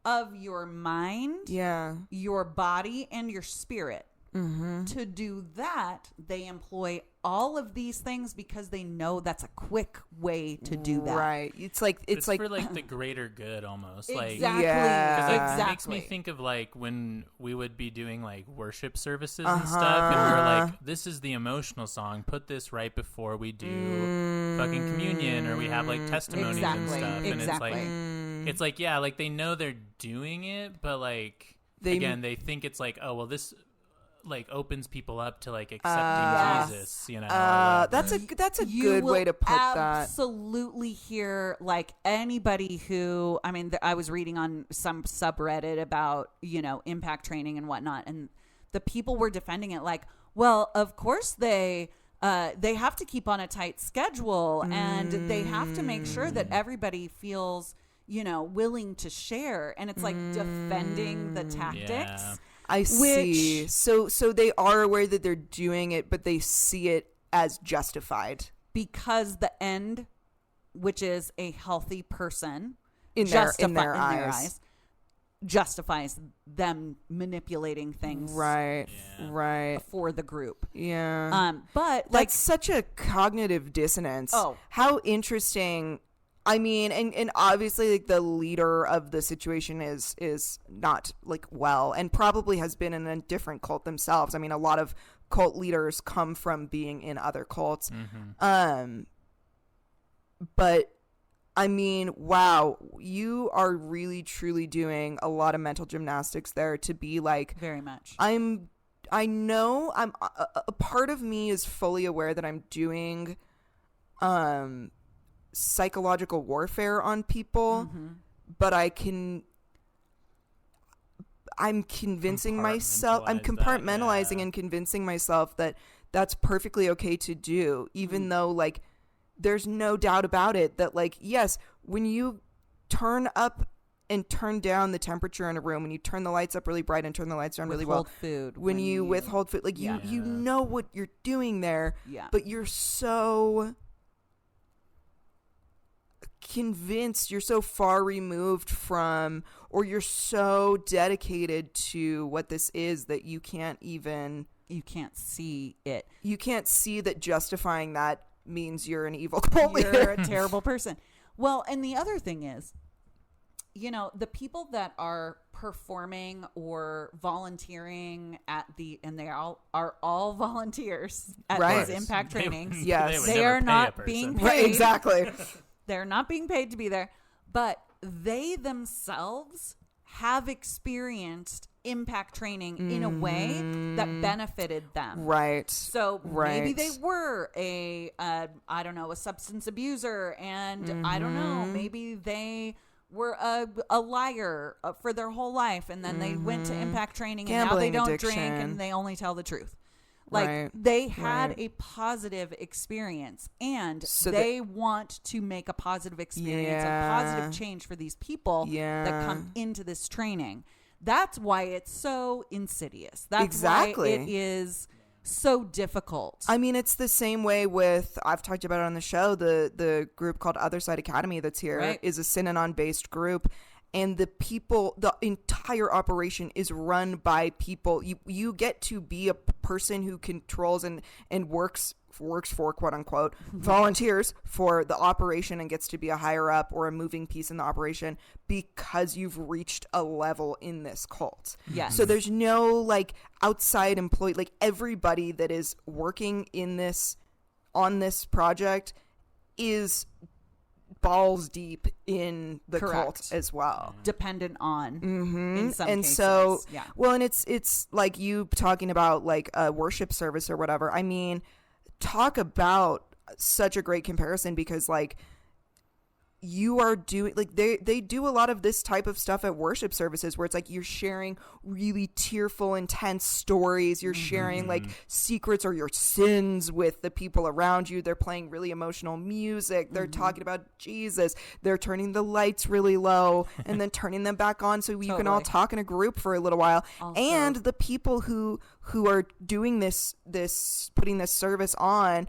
of your mind, your body, and your spirit. To do that, they employ all of these things because they know that's a quick way to do that. Right. It's like for like the greater good almost. Exactly. Like, Exactly. It makes me think of like when we would be doing like worship services and stuff, and we're like, this is the emotional song. Put this right before we do fucking communion, or we have like testimonies and stuff. And it's like yeah, like they know they're doing it, but like they think it's like, oh well, this like opens people up to like accepting Jesus, you know. That's a good way to put that. Absolutely hear like anybody who, I mean, I was reading on some subreddit about, you know, impact training and whatnot, and the people were defending it like, well, of course they have to keep on a tight schedule and they have to make sure that everybody feels, you know, willing to share, and it's like defending the tactics. Yeah. I see. So they are aware that they're doing it, but they see it as justified. Because the end, which is a healthy person, in their eyes, justifies them manipulating things. Right. For the group. Yeah. But that's such a cognitive dissonance. Oh. How interesting. I mean, and obviously, like, the leader of the situation is not like well, and probably has been in a different cult themselves. I mean, a lot of cult leaders come from being in other cults. But I mean, wow, you are really truly doing a lot of mental gymnastics there to be like, very much. I know I'm a part of me is fully aware that I'm doing psychological warfare on people, but I'm convincing myself, I'm compartmentalizing and convincing myself that that's perfectly okay to do, even though like there's no doubt about it that like, yes, when you turn up and turn down the temperature in a room, when you turn the lights up really bright and turn the lights down really well, when you withhold food, like you know what you're doing there, but you're so convinced, you're so far removed from, or you're so dedicated to what this is that you can't see it. You can't see that justifying that means you're an evil cult leader. You're a terrible person. Well, and the other thing is, you know, the people that are performing or volunteering and they are all volunteers at Right. these impact trainings. Yes. They are not being paid. Right, exactly. They're not being paid to be there, but they themselves have experienced impact training in a way that benefited them. Right. So maybe they were a substance abuser, and I don't know, maybe they were a liar for their whole life, and then they went to impact training, and now they don't drink and they only tell the truth. Like they had a positive experience, and so they want to make a positive experience, a positive change for these people that come into this training. That's why it's so insidious. That's why it is so difficult. I mean, it's the same way with, I've talked about it on the show, the group called Other Side Academy that's here is a Synanon based group. And the entire operation is run by people. You get to be a person who controls and works for, quote unquote, volunteers for the operation and gets to be a higher up or a moving piece in the operation because you've reached a level in this cult. Yes. So there's no like outside employee, like everybody that is working on this project is balls deep in the cult as well, dependent on in some and cases. So well, and it's like you talking about like a worship service or whatever. I mean, talk about such a great comparison, because like you are doing, like they do a lot of this type of stuff at worship services where it's like you're sharing really tearful, intense stories. You're sharing like secrets or your sins with the people around you. They're playing really emotional music. They're talking about Jesus. They're turning the lights really low and then turning them back on so you can all talk in a group for a little while. Also, and the people who are doing this putting this service on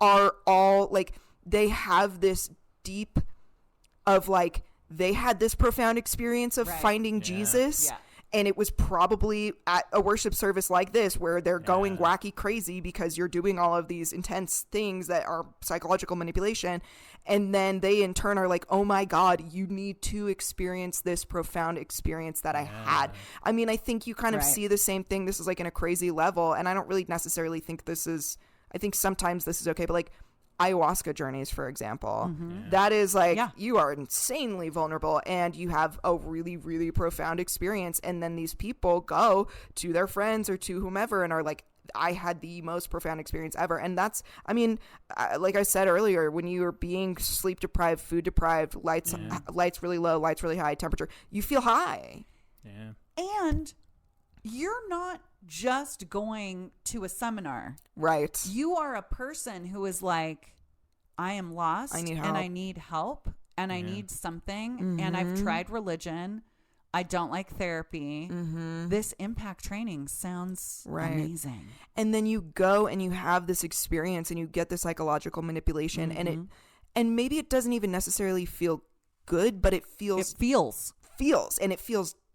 are all like, they have this deep of like, they had this profound experience of finding Jesus, and it was probably at a worship service like this where they're going wacky crazy because you're doing all of these intense things that are psychological manipulation, and then they in turn are like, oh my God, you need to experience this profound experience that I had. I mean, I think you kind of see the same thing. This is like in a crazy level, and I don't really necessarily think this is, I think sometimes this is okay, but like ayahuasca journeys, for example, that is like, you are insanely vulnerable and you have a really, really profound experience. And then these people go to their friends or to whomever and are like, I had the most profound experience ever. And that's, I mean, like I said earlier, when you are being sleep deprived, food deprived, lights really low, lights really high, temperature, you feel high. And you're not just going to a seminar. Right. You are a person who is like, I am lost, I need help. and I need help, and I need something, and I've tried religion. I don't like therapy. This impact training sounds amazing. And then you go and you have this experience and you get the psychological manipulation, and maybe it doesn't even necessarily feel good, but it feels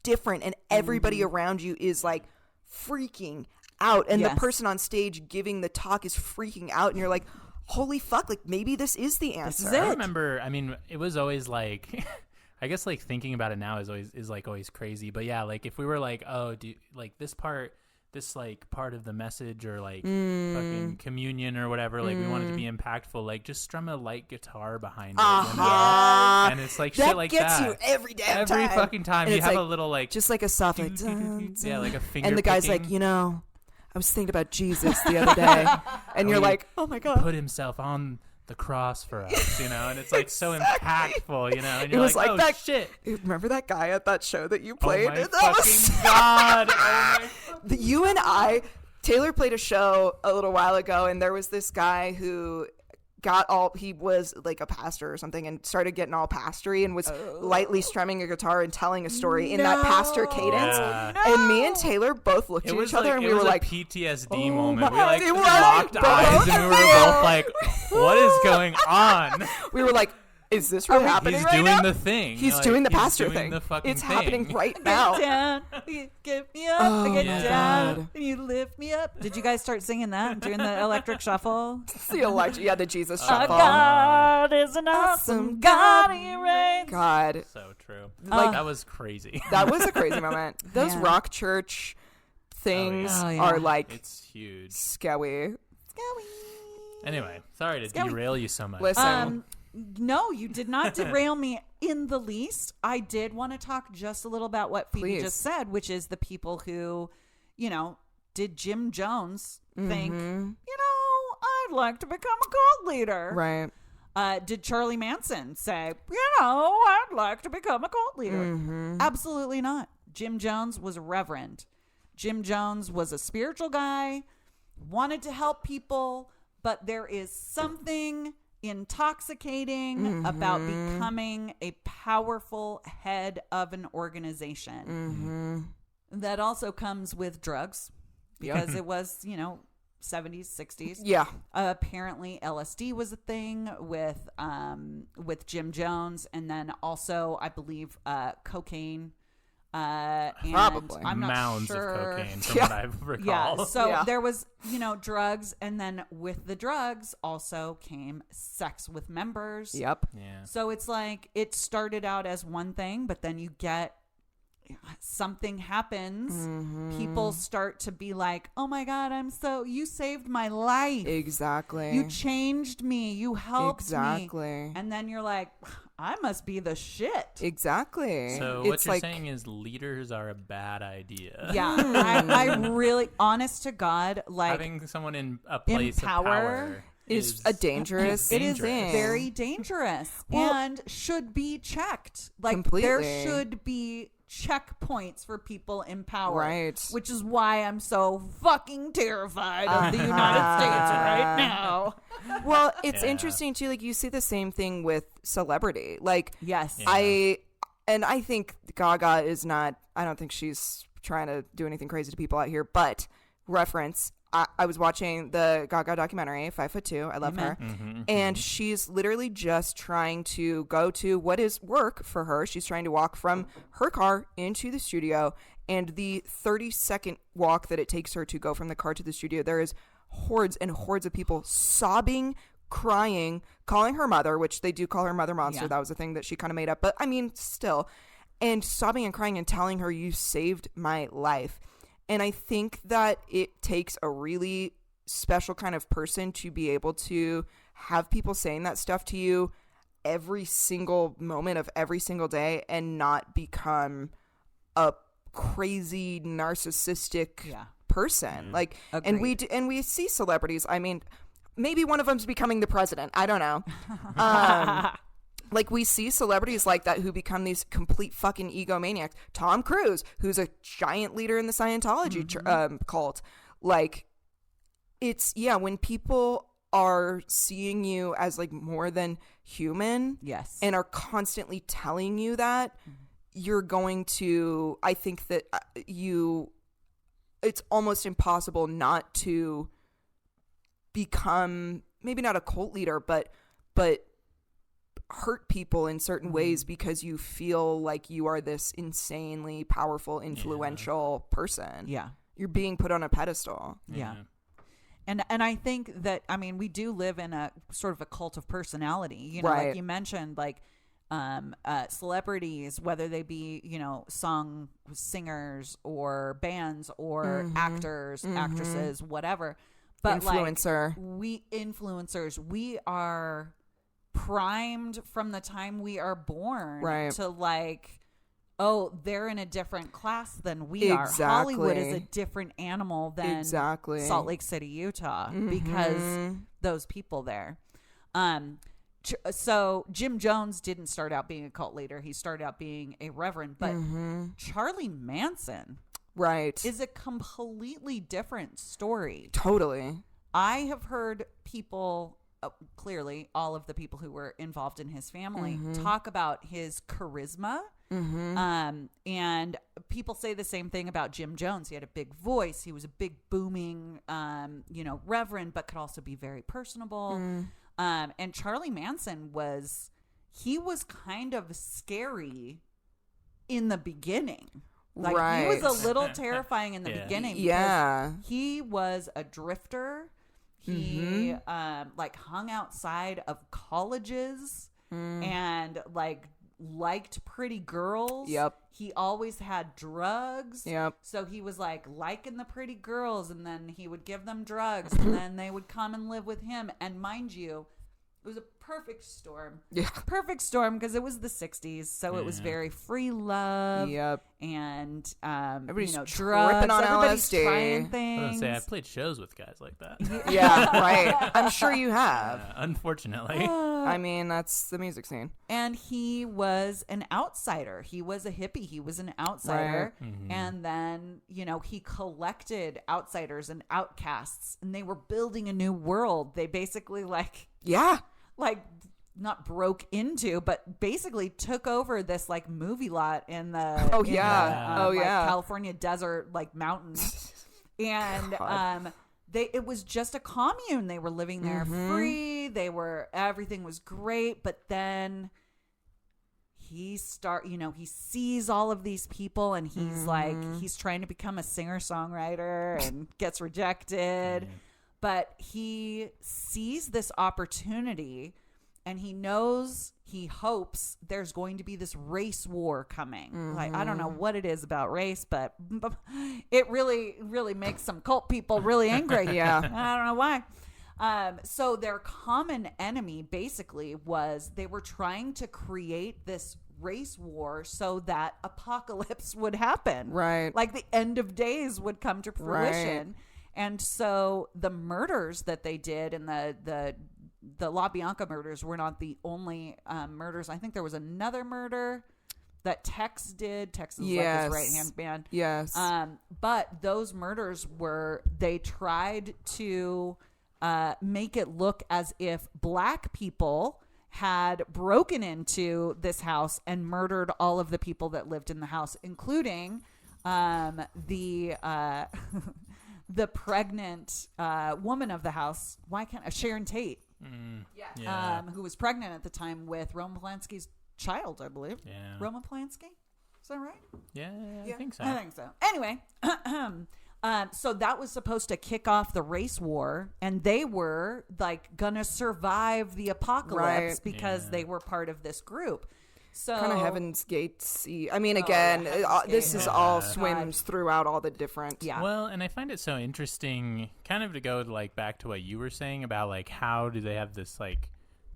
different, and everybody around you is like freaking out, and the person on stage giving the talk is freaking out, and you're like, holy fuck, like maybe this is the answer. This is it. I remember, I mean, it was always like I guess like thinking about it now is like always crazy, but yeah, like if we were like, oh, do like this part of the message or like fucking communion or whatever, like we wanted to be impactful, like just strum a light guitar behind it, you know? And it's like that shit like gets that you every fucking time. And you have like, a little like just like a soft like yeah, like a finger and the guy's picking. like, you know, I was thinking about Jesus the other day, and you're like, oh my God, put himself on the cross for us, you know, and it's like so impactful, you know, and you're it was like oh that shit. Remember that guy at that show that you played? Oh my That fucking God. Oh my you and I, Taylor played a show a little while ago, and there was this guy who he was like a pastor or something and started getting all pastory and was lightly strumming a guitar and telling a story in that pastor cadence. And me and Taylor both looked at each other and we were like, PTSD moment. We my like locked eyes and we were both like, what is going on? We were like, is this really happening He's right doing now? the thing. He's Like, doing the he's pastor doing thing. The fucking it's thing. happening right now. Get down, you get me up, Oh, I get yeah. down, God. and you lift me up. Did you guys start singing that during the electric shuffle? It's the election. Yeah, the Jesus Our shuffle. God is an awesome God, He reigns. God. So true. Like, that was crazy. that was a crazy moment. Those Yeah. rock church things Oh, yeah. are like It's huge. scary. Anyway, sorry to Scary. derail you so much. Listen. No, you did not derail me in the least. I did want to talk just a little about what Phoebe Please. just said, which is the people who, did Jim Jones think, I'd like to become a cult leader. Right. Did Charlie Manson say, I'd like to become a cult leader? Mm-hmm. Absolutely not. Jim Jones was a reverend. Jim Jones was a spiritual guy, wanted to help people, but there is something intoxicating about becoming a powerful head of an organization. That also comes with drugs because it was, 70s, 60s. Yeah. Apparently LSD was a thing with Jim Jones, and then also I believe cocaine. And Probably. I'm not Mounds sure. of cocaine from Yeah. what I recall. Yeah, so Yeah. there was, drugs, and then with the drugs also came sex with members. Yep. Yeah. So it's like it started out as one thing, but then you get something happens. People start to be like, "Oh my God, you saved my life. Exactly. You changed me. You helped Exactly. me." And then you're like, "I must be the shit." Exactly. So it's what you're like, saying is leaders are a bad idea. Yeah, I really, honest to God, like Having someone in a place power of power is a dangerous it is thing. very dangerous Well, and should be checked. Like completely. there should be checkpoints for people in power, Right. Which is why I'm so fucking terrified of the United States right now. Well, it's Yeah. interesting too. Like you see the same thing with celebrity. Like Yes, Yeah. I think Gaga is not. I don't think she's trying to do anything crazy to people out here. But reference. I was watching the Gaga documentary, 5'2". I love her. And she's literally just trying to go to what is work for her. She's trying to walk from her car into the studio. And the 30-second walk that it takes her to go from the car to the studio, there is hordes and hordes of people sobbing, crying, calling her mother, which they do call her Mother Monster. Yeah. That was a thing that she kind of made up. But I mean, still. And sobbing and crying and telling her, "You saved my life." And I think that it takes a really special kind of person to be able to have people saying that stuff to you every single moment of every single day and not become a crazy narcissistic person. Like, and we see celebrities. I mean, maybe one of them's becoming the president. I don't know. Like, we see celebrities like that who become these complete fucking egomaniacs. Tom Cruise, who's a giant leader in the Scientology cult. Like, it's, when people are seeing you as, like, more than human. Yes. And are constantly telling you that, you're going to, I think that it's almost impossible not to become, maybe not a cult leader, but hurt people in certain ways because you feel like you are this insanely powerful, influential person. Yeah. You're being put on a pedestal. Yeah. And I think that, I mean, we do live in a sort of a cult of personality, you know, Right. like you mentioned, like celebrities, whether they be, singers or bands or actors, actresses, whatever. But Influencer. influencers, we are primed from the time we are born Right. to like, oh, they're in a different class than we are. Exactly. Hollywood is a different animal than Exactly. Salt Lake City, Utah, because those people there. So Jim Jones didn't start out being a cult leader. He started out being a reverend. But Charlie Manson Right. is a completely different story. Totally. I have heard people, clearly all of the people who were involved in his family, talk about his charisma. And people say the same thing about Jim Jones. He had a big voice. He was a big booming, reverend, but could also be very personable. And Charlie Manson he was kind of scary in the beginning. Like, right. he was a little terrifying in the beginning. Yeah. He was a drifter. He, like, hung outside of colleges and, like, liked pretty girls. Yep. He always had drugs. Yep. So he was, like, liking the pretty girls, and then he would give them drugs, and then they would come and live with him. And mind you, it was a perfect storm. Yeah. Perfect storm because it was the 60s, so it was very free love. Yep. And Everybody's drugs. tripping on Everybody's LSD. trying I was things. gonna say I've played shows with guys like that. Yeah, right. I'm sure you have. Unfortunately. I mean, that's the music scene. And he was an outsider. He was a hippie. He was an outsider. Right. And then, he collected outsiders and outcasts, and they were building a new world. They basically Yeah. not broke into, but basically took over this like movie lot in the California desert, like mountains. And it was just a commune. They were living there free. Everything was great, but then he sees all of these people, and he's he's trying to become a singer-songwriter and gets rejected. But he sees this opportunity, and he hopes there's going to be this race war coming. Like, I don't know what it is about race, but it really, really makes some cult people really angry. Yeah. I don't know why. So their common enemy basically was they were trying to create this race war so that apocalypse would happen. Right. Like the end of days would come to fruition. Right. And so the murders that they did, and the La Bianca murders were not the only murders. I think there was another murder that Tex did. Tex is like his right-hand man. Yes. But those murders they tried to make it look as if black people had broken into this house and murdered all of the people that lived in the house, including the pregnant woman of the house. Why can't Sharon Tate? Who was pregnant at the time with Roman Polanski's child, I believe. Yeah. Roman Polanski? Is that right? Yeah, I think so. I think so. Anyway, so that was supposed to kick off the race war, and they were like gonna survive the apocalypse because they were part of this group. So kind of Heaven's Gates. I mean, again, this is all swims throughout all the different. Yeah. Well, and I find it so interesting, kind of to go like back to what you were saying about like how do they have this like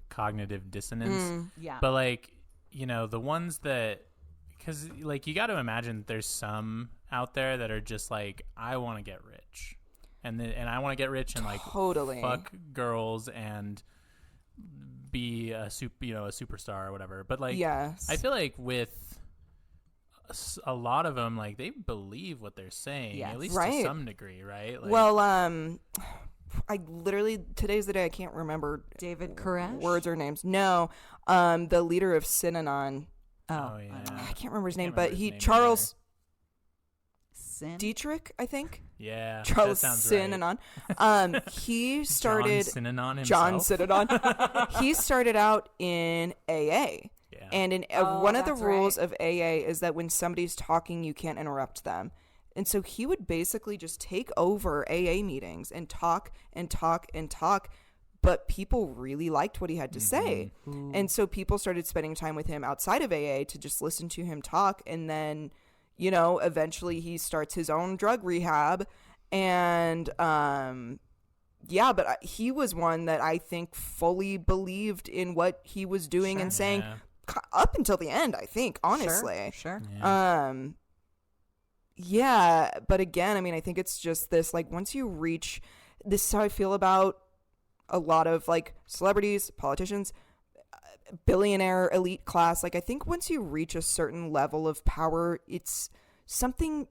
cognitive dissonance? Yeah. But like the ones that, because like you got to imagine there's some out there that are just like, I want to get rich, and I want to get rich and like fuck girls and be a superstar or whatever. But like, yes, I feel like with a lot of them, like they believe what they're saying, at least to some degree, right? Like, well, I literally, today's the day I can't remember David Koresh words or names. No, the leader of Synanon. Oh yeah, I can't remember his name, but Charles Dietrich, I think. Yeah, Charles Synanon. Right. He started John Synanon. He started out in AA. Yeah. And in one of the rules of AA is that when somebody's talking, you can't interrupt them. And so he would basically just take over AA meetings and talk and talk and talk. But people really liked what he had to say. And so people started spending time with him outside of AA to just listen to him talk. And then, eventually he starts his own drug rehab. And, but he was one that I think fully believed in what he was doing and saying up until the end, I think, honestly. Sure. Yeah. But again, I mean, I think it's just this, like, once you reach, this is how I feel about a lot of like celebrities, politicians, billionaire elite class. Like, I think once you reach a certain level of power, it's something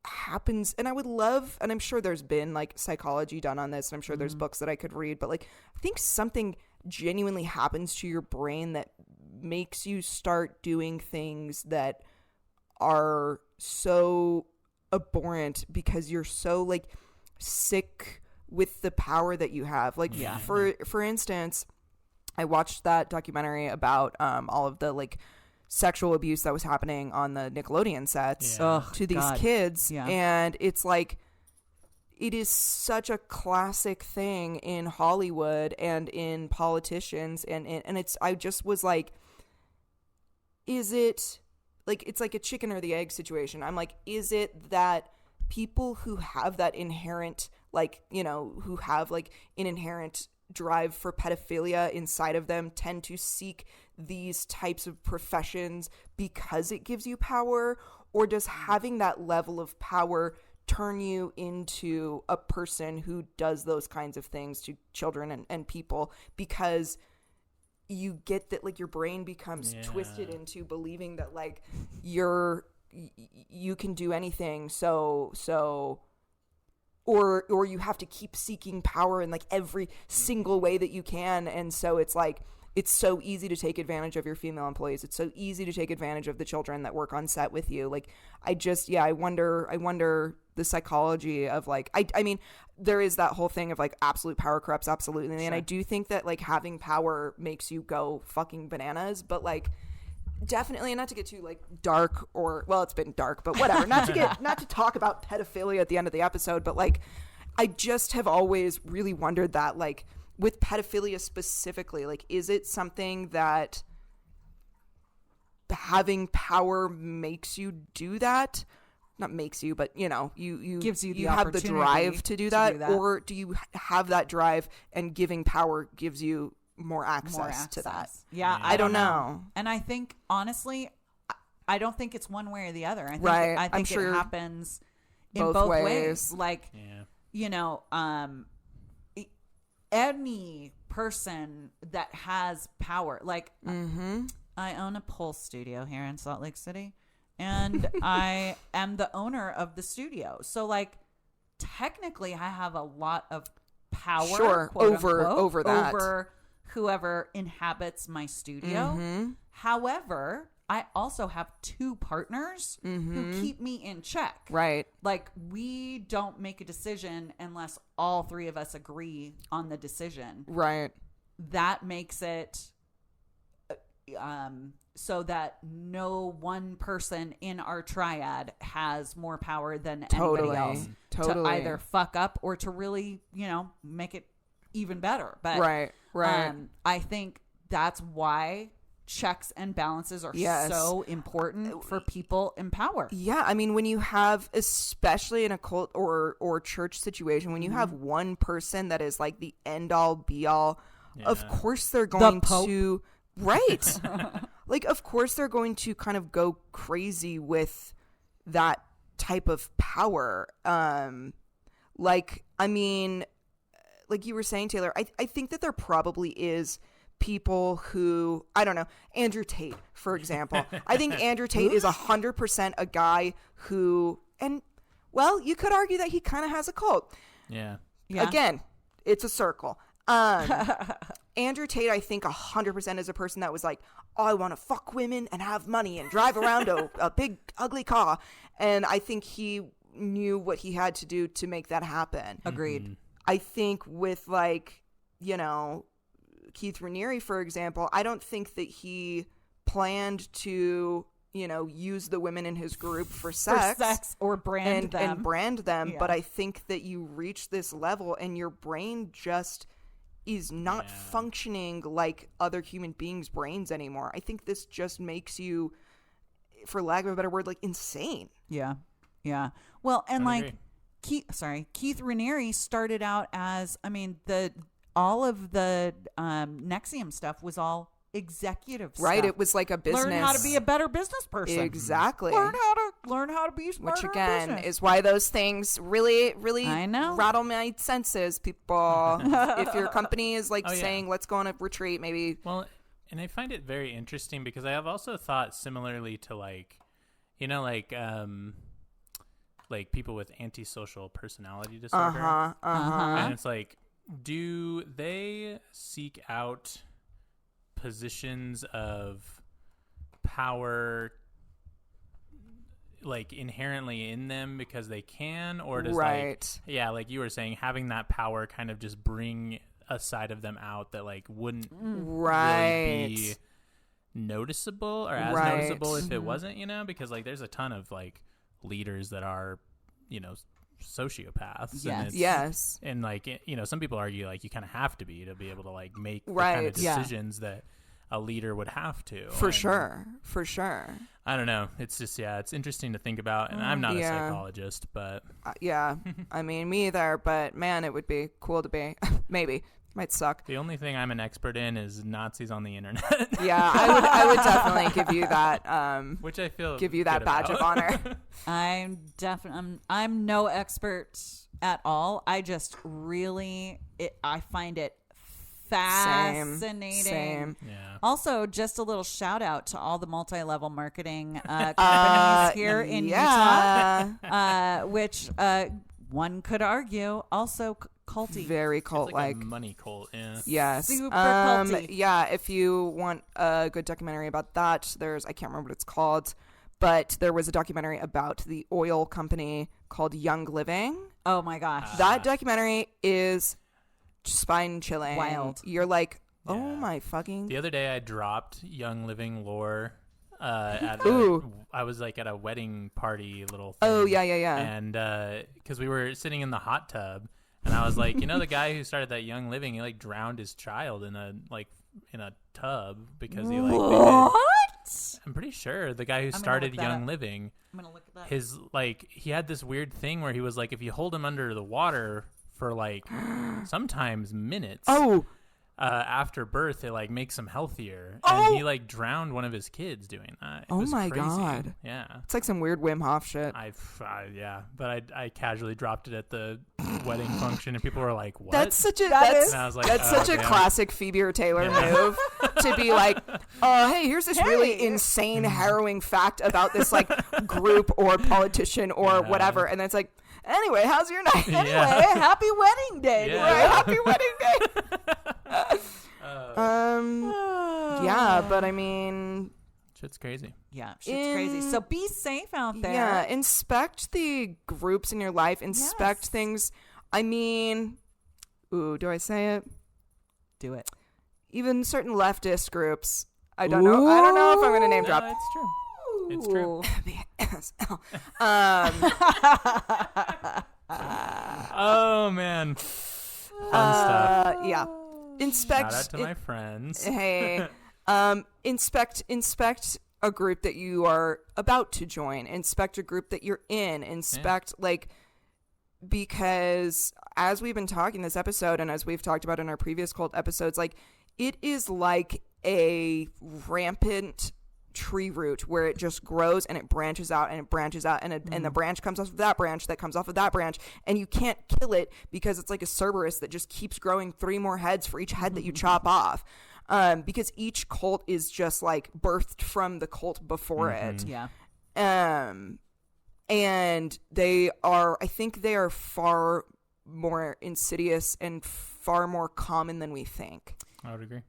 happens. And I would love, and I'm sure there's been like psychology done on this, and I'm sure there's books that I could read, but like, I think something genuinely happens to your brain that makes you start doing things that are so abhorrent because you're so like sick with the power that you have. Like, for instance, I watched that documentary about all of the like sexual abuse that was happening on the Nickelodeon sets to these kids. Yeah. And it's like, it is such a classic thing in Hollywood and in politicians. And it's, I just was like, is it like, it's like a chicken or the egg situation. I'm like, is it that people who have that inherent, like, you know, who have like an inherent drive for pedophilia inside of them tend to seek these types of professions because it gives you power? Or does having that level of power turn you into a person who does those kinds of things to children and people because you get that, like, your brain becomes twisted into believing that, like, you can do anything, so or you have to keep seeking power in like every single way that you can. And so it's like, it's so easy to take advantage of your female employees. It's so easy to take advantage of the children that work on set with you. Like, I wonder the psychology of like, I mean, there is that whole thing of like absolute power corrupts absolutely. Sure. And I do think that like having power makes you go fucking bananas, but like, definitely, and not to get too like dark, or well, it's been dark, but whatever, not to talk about pedophilia at the end of the episode, but like, I just have always really wondered that, like, with pedophilia specifically, like, is it something that having power makes you do that? Not makes you, but you know, you gives you the have the drive to do that, or do you have that drive and giving power gives you more access to that? Yeah, I don't know. And I think, honestly, I don't think it's one way or the other. I think it happens in both ways. Like, you know, any person that has power, like, I own a pole studio here in Salt Lake City, and I am the owner of the studio. So, like, technically, I have a lot of power, over that. Over whoever inhabits my studio. However, I also have two partners who keep me in check. Right. Like, we don't make a decision unless all three of us agree on the decision. Right. That makes it so that no one person in our triad has more power than anybody else to either fuck up or to really, you know, make it even better. But right. I think that's why checks and balances are so important for people in power. Yeah, I mean, when you have, especially in a cult or church situation, when you have one person that is like the end all be all, of course they're going to like, of course they're going to kind of go crazy with that type of power. Like, I mean, like you were saying, Taylor, I think that there probably is people who, I don't know, Andrew Tate, for example. I think Andrew Tate is 100% a guy who, and, well, you could argue that he kind of has a cult. Yeah. Again, it's a circle. Andrew Tate, I think 100% is a person that was like, oh, I want to fuck women and have money and drive around a big, ugly car. And I think he knew what he had to do to make that happen. Agreed. I think with, like, you know, Keith Raniere, for example, I don't think that he planned to, you know, use the women in his group for sex or brand them. But I think that you reach this level and your brain just is not functioning like other human beings' brains anymore. I think this just makes you, for lack of a better word, like, insane. Yeah. Well, and like, Keith Raniere started out as, I mean, all of the Nexium stuff was all executive stuff. Right, it was like a business. Learn how to be a better business person. Exactly. Learn how to be smarter. Which again is why those things really I know. rattle my senses, people. If your company is like saying, let's go on a retreat, maybe. Well, and I find it very interesting because I have also thought similarly to, like, you know, like people with antisocial personality disorder. And it's like, do they seek out positions of power, like, inherently in them because they can, or does like you were saying, having that power kind of just bring a side of them out that like wouldn't right really be noticeable or as right. noticeable if it wasn't, because like there's a ton of like leaders that are, sociopaths. Yes. And like, some people argue like you kind of have to be able to like make the right. kind of decisions that a leader would have to. For sure. I don't know. It's just, it's interesting to think about. And I'm not a psychologist, but. Yeah. I mean, me either. But man, it would be cool to be. Maybe. Might suck. The only thing I'm an expert in is Nazis on the internet. Yeah, I would definitely give you that. Which I feel give you that badge of honor. I'm no expert at all. I just really, I find it fascinating. Same. Yeah. Also, just a little shout out to all the multi-level marketing companies here in Utah, which one could argue also culty. Very cult like. Like a money cult, yeah. Yes. Super culty. Yeah, if you want a good documentary about that, I can't remember what it's called, but there was a documentary about the oil company called Young Living. Oh my gosh. That documentary is spine chilling. Wild. You're like, oh my fucking. The other day I dropped Young Living lore I was like at a wedding party little thing. Oh, yeah. And because we were sitting in the hot tub, and I was like, the guy who started that Young Living, he like drowned his child in a tub because he like. What? I'm pretty sure the guy who started Young Living. I'm gonna look at that. His he had this weird thing where he was like, if you hold him under the water for like sometimes minutes. Oh. After birth, it like makes him healthier, and he like drowned one of his kids doing that. It was my crazy. God! Yeah, it's like some weird Wim Hof shit. But I casually dropped it at the wedding function, and people were like, "What?" That's such a classic Phoebe or Tayler move to be like, "Hey, here's this really insane, harrowing fact about this like group or politician or whatever," and then it's like, "Anyway, how's your night? Anyway, happy wedding day, right? Happy wedding day." Yeah, but I mean, shit's crazy. Yeah, shit's crazy. So be safe out there. Yeah, inspect the groups in your life. Inspect things. I mean, do I say it? Do it. Even certain leftist groups. I don't know. I don't know if I'm going to name drop. No, it's true. It's true. Oh man, fun stuff. Yeah. Inspect. Shout out to my friends. Hey, inspect a group that you are about to join. Inspect a group that you're in. Inspect because as we've been talking this episode, and as we've talked about in our previous cult episodes, like it is like a rampant tree root where it just grows and it branches out and it branches out and the branch comes off of that branch that comes off of that branch, and you can't kill it because it's like a Cerberus that just keeps growing 3 more heads for each head that you chop off, because each cult is just like birthed from the cult before it. And I think they are far more insidious and far more common than we think. I would agree.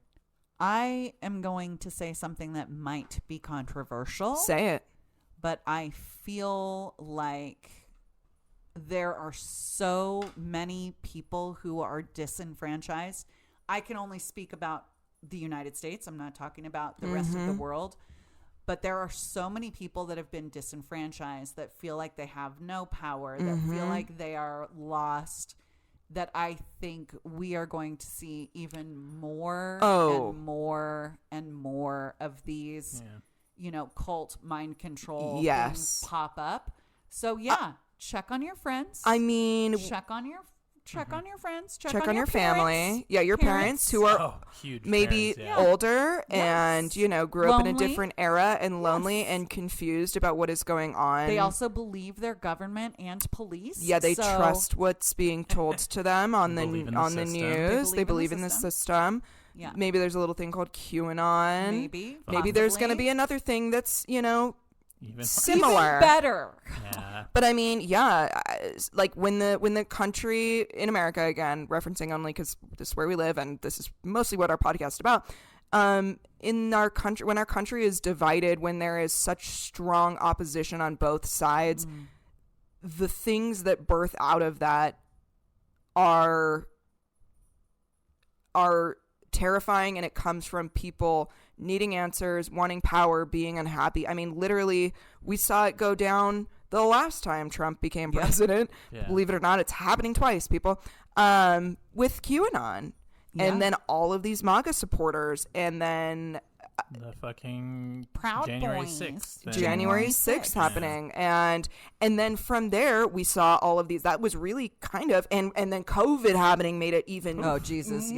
I am going to say something that might be controversial. Say it. But I feel like there are so many people who are disenfranchised. I can only speak about the United States. I'm not talking about the rest of the world. But there are so many people that have been disenfranchised that feel like they have no power, that feel like they are lost, that I think we are going to see even more and more and more of these, cult mind control things pop up. So check on your friends. I mean, check on your friends. Check on your family. Yeah, your parents who are maybe older and, grew up in a different era and lonely and confused about what is going on. They also believe their government and police. Yeah, they trust what's being told to them on the news. They believe in the system. Yeah. Maybe there's a little thing called QAnon. Maybe there's going to be another thing that's, even similar, even better. Yeah. But I mean, like when the country in America, again referencing only because this is where we live and this is mostly what our podcast is about. In our country, when our country is divided, when there is such strong opposition on both sides, the things that birth out of that are are terrifying, and it comes from people needing answers, wanting power, being unhappy. I mean, literally, we saw it go down the last time Trump became president. Yeah. Believe it or not, it's happening twice, people. With QAnon. Yeah. And then all of these MAGA supporters, and then the fucking Proud January Boys. 6th thing. January 6th happening. And then from there we saw all of these. That was really kind of, and then COVID happening made it even Oh, Jesus,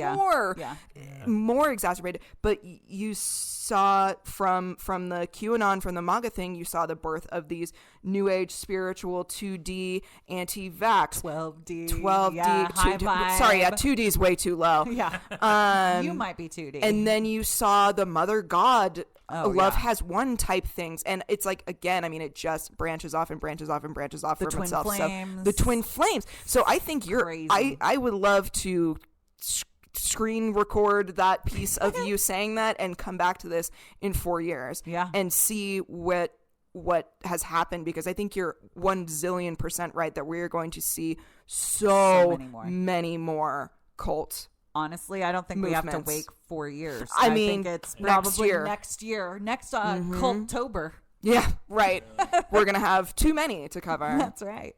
more exacerbated. But you saw from the QAnon, from the MAGA thing, you saw the birth of these new age spiritual 2D anti-vax 12D yeah, high vibe. sorry, 2D is way too low. You might be 2D. And then you saw the Mother God Love yeah. Has One type things. And it's like, again, I mean, it just branches off and branches off and branches off The from twin itself. flames. So the twin flames. So I think Crazy. I would love to screen record that piece of you saying that and come back to this in 4 years. Yeah. And see what has happened, because I think you're 1 zillion% right that we're going to see so many more cult. Honestly, I don't think we have to movements. wait 4 years. I mean, think it's next probably year. next year, next Culttober. Yeah, right. We're going to have too many to cover. That's right.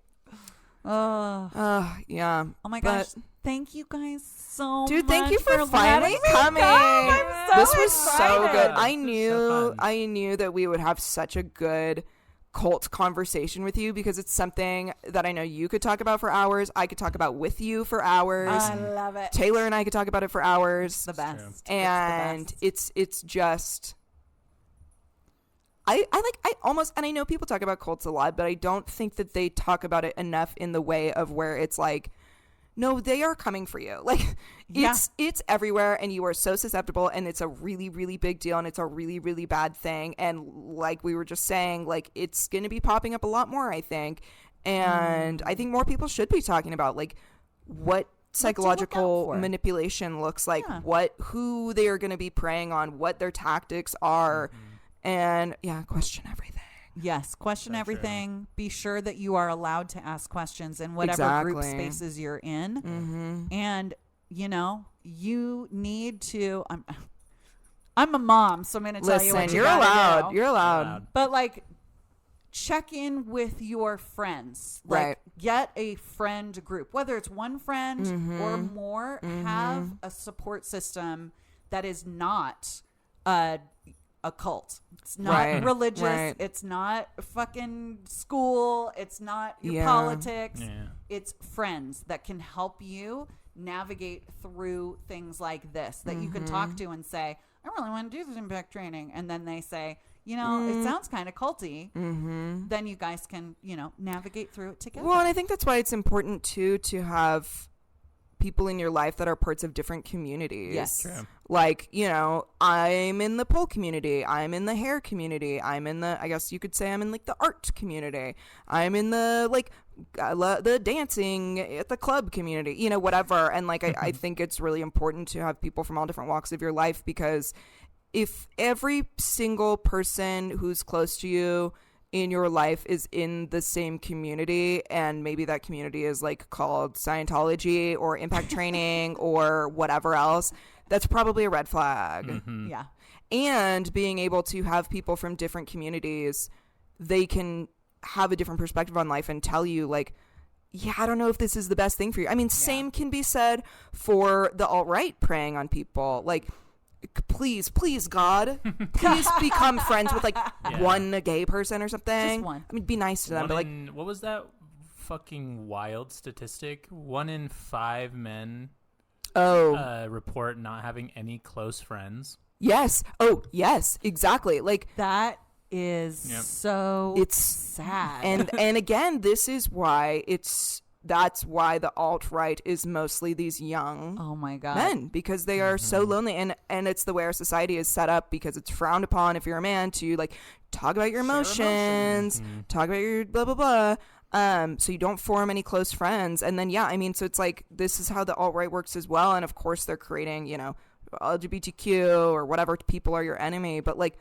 Oh, Yeah. oh my But- gosh! Thank you guys so much. Dude, thank you for finally letting me coming. come. I'm so This was so excited. good. So fun. I knew that we would have such a good cult conversation with you, because it's something that I know you could talk about for hours. I could talk about with you for hours. I love it. Taylor and I could talk about it for hours. The best. And it's just I almost, and I know people talk about cults a lot, but I don't think that they talk about it enough in the way of where it's like, no, they are coming for you. Like, it's everywhere, and you are so susceptible, and it's a really, really big deal, and it's a really, really bad thing. And like we were just saying, like, it's going to be popping up a lot more, I think. And I think more people should be talking about, like, what psychological manipulation looks like, who they are going to be preying on, what their tactics are, and question everything. Yes, question everything. Be sure that you are allowed to ask questions in whatever group spaces you're in. Mm-hmm. And, you need to... I'm a mom, so I'm going to tell you what you're allowed. You're allowed. But, like, check in with your friends. Like, get a friend group. Whether it's one friend or more, have a support system that is not... a cult. It's not religious. It's not fucking school. It's not your politics. Yeah. It's friends that can help you navigate through things like this, that you can talk to and say, I really want to do this impact training. And then they say, it sounds kind of culty. Then you guys can, navigate through it together. Well, and I think that's why it's important too to have people in your life that are parts of different communities. Yes. True. Like, I'm in the pole community. I'm in the hair community. I'm in the, I guess you could say I'm in like the art community. I'm in the like the dancing at the club community, whatever. And like, I think it's really important to have people from all different walks of your life, because if every single person who's close to you in your life is in the same community, and maybe that community is like called Scientology or impact training or whatever else, that's probably a red flag. Yeah. And being able to have people from different communities, they can have a different perspective on life and tell you like, yeah, I don't know if this is the best thing for you. I mean, same can be said for the alt-right preying on people. Like, please, God, please become friends with like one gay person or something. Just one. I mean, be nice to them. But like, what was that fucking wild statistic? 1 in 5 men report not having any close friends. Yes. Oh, yes, exactly. Like that is so it's sad. And again, this is why that's why the alt-right is mostly these young men, because they are so lonely, and it's the way our society is set up, because it's frowned upon if you're a man to like talk about your emotions, talk about your blah blah blah, so you don't form any close friends. And then so it's like, this is how the alt-right works as well. And of course they're creating LGBTQ or whatever people are your enemy, but like,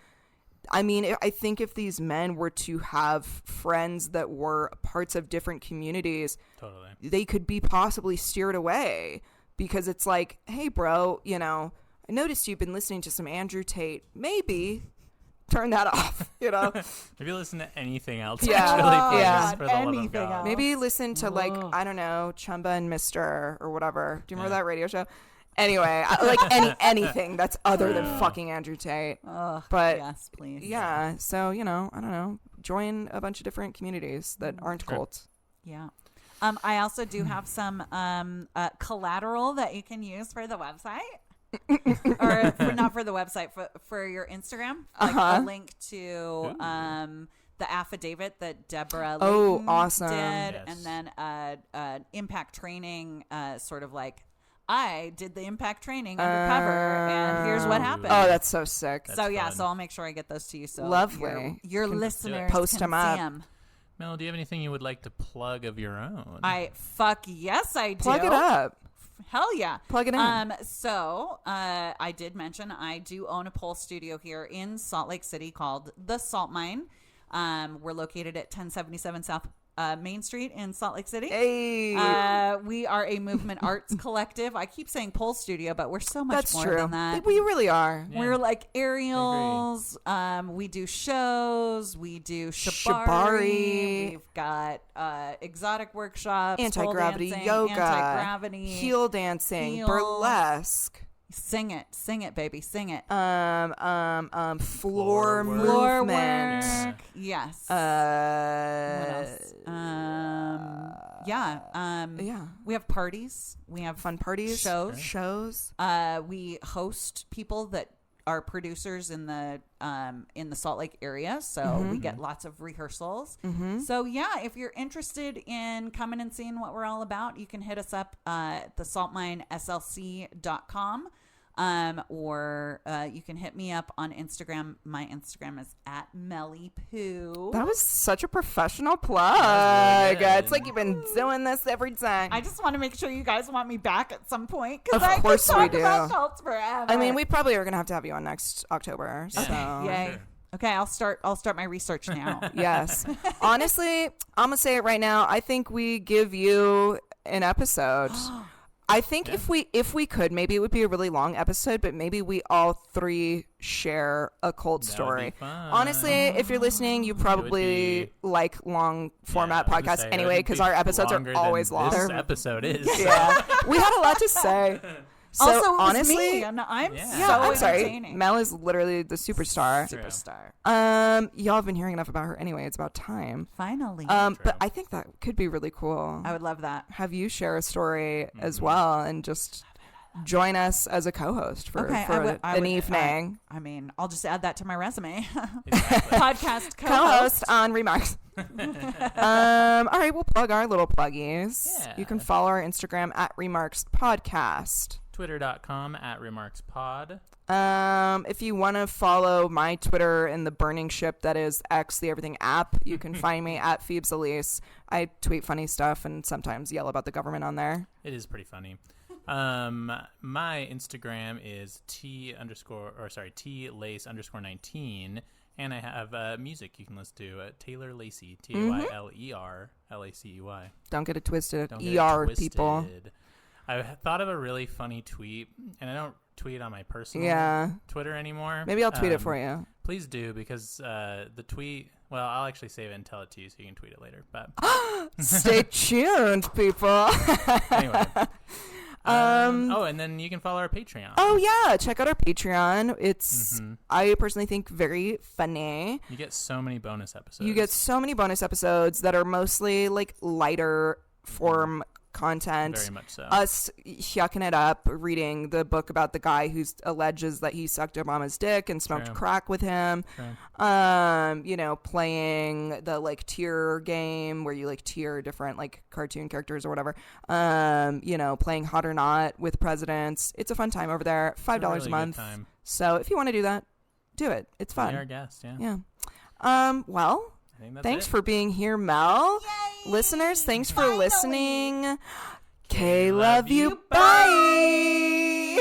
I mean, I think if these men were to have friends that were parts of different communities, totally, they could be possibly steered away. because it's like, hey, bro, you know, I noticed you've been listening to some Andrew Tate. Maybe turn that off, you know? Maybe listen to anything else. Yeah. Actually, Yeah. for the love of Anything God. else. Maybe listen to, like, Ugh. I don't know, Chumba and Mister or whatever. Do you remember Yeah. that radio show? Anyway, like anything that's other than fucking Andrew Tate. Ugh, But yes, please. yeah, so, you know, I don't know. Join a bunch of different communities that aren't Sure. cults. Yeah. I also do have some collateral that you can use for the website. Or not for the website, for your Instagram. Like a link to the affidavit that Deborah Layton awesome. did. Yes. And then impact training, sort of like, I did the impact training undercover, and here's what happened. Oh, that's so sick. That's so yeah, fun. so I'll make sure I get those to you. So Lovely. your listeners post can them up. see 'em. Mel, do you have anything you would like to plug of your own? Fuck yes, I do. Plug it up. Hell yeah. Plug it in. So I did mention I do own a pole studio here in Salt Lake City called The Salt Mine. We're located at 1077 South Main Street in Salt Lake City. Hey. We are a movement arts collective. I keep saying pole studio, but we're so much That's more true. than that. We really are. Yeah. We're like aerials. We do shows. We do shibari. Shibari. We've got exotic workshops, pole Anti-gravity dancing, yoga. anti-gravity, Heel dancing. Heels. Burlesque. Sing it, baby, sing it. Floor Floor work. Floor movement. work. Yes. Uh, What else? yeah. We have parties. We have Fun parties. shows. Shows. We host people that are producers in the Salt Lake area, so we get lots of rehearsals. So yeah, if you're interested in coming and seeing what we're all about, you can hit us up at thesaltmineslc.com. Or you can hit me up on Instagram. My Instagram is @mellypoo. That was such a professional plug. That was really good. It's like you've been doing this every time. I just want to make sure you guys want me back at some point, because Of I course could we talk do. about cults forever. I mean, we probably are going to have you on next October. So. Yay. Sure. Okay, I'll start my research now. Yes. Honestly, I'm going to say it right now. I think we give you an episode. I think if we could, maybe it would be a really long episode, but maybe we all three share a cult That would story. be fun. Honestly, if you're listening, you probably like long format Yeah, I was gonna podcasts say, anyway, it would because be our episodes are longer than always long. This episode is. Yeah, we had a lot to say. So also, it was honestly, me, and I'm Yeah. yeah, so I'm sorry. entertaining. Mel is literally the superstar. True. Superstar. Y'all have been hearing enough about her anyway. It's about time. Finally. But True. I think that could be really cool. I would love that. Have you share a story as well and just join us as a co-host for, Okay, an evening. I mean, I'll just add that to my resume. Exactly. Podcast Co-host on Remarks. All right, we'll plug our little pluggies. Yeah. You can follow our Instagram at Remarks Podcast. Twitter.com @remarkspod. If you want to follow my Twitter in the burning ship that is X, the Everything app, you can find me at Phoebes Elise. I tweet funny stuff and sometimes yell about the government on there. It is pretty funny. My Instagram is T_Lace_19, and I have music you can listen to Taylor Lacey, TAYLER LACEY. Don't get it twisted. Don't get it ER twisted. people. I thought of a really funny tweet, and I don't tweet on my personal Yeah. Twitter anymore. Maybe I'll tweet it for you. Please do, because the tweet, well, I'll actually save it and tell it to you so you can tweet it later. But Stay tuned, people. anyway. And then you can follow our Patreon. Oh, yeah. Check out our Patreon. It's, Mm-hmm. I personally think, very funny. You get so many bonus episodes. You get so many bonus episodes that are mostly like lighter form content. Very much so. Us yucking it up, reading the book about the guy who alleges that he sucked Obama's dick and smoked True. crack with him. True. Playing the like tier game where you like tier different like cartoon characters or whatever. Playing Hot or Not with presidents. It's a fun time over there. $5 really a good month. time. So if you want to do that, do it. It's fun. Be our guest, yeah. Yeah. Well, I think that's thanks it. for being here, Mel. Yay! Listeners, thanks for Finally. listening. K, Love love you. you. Bye.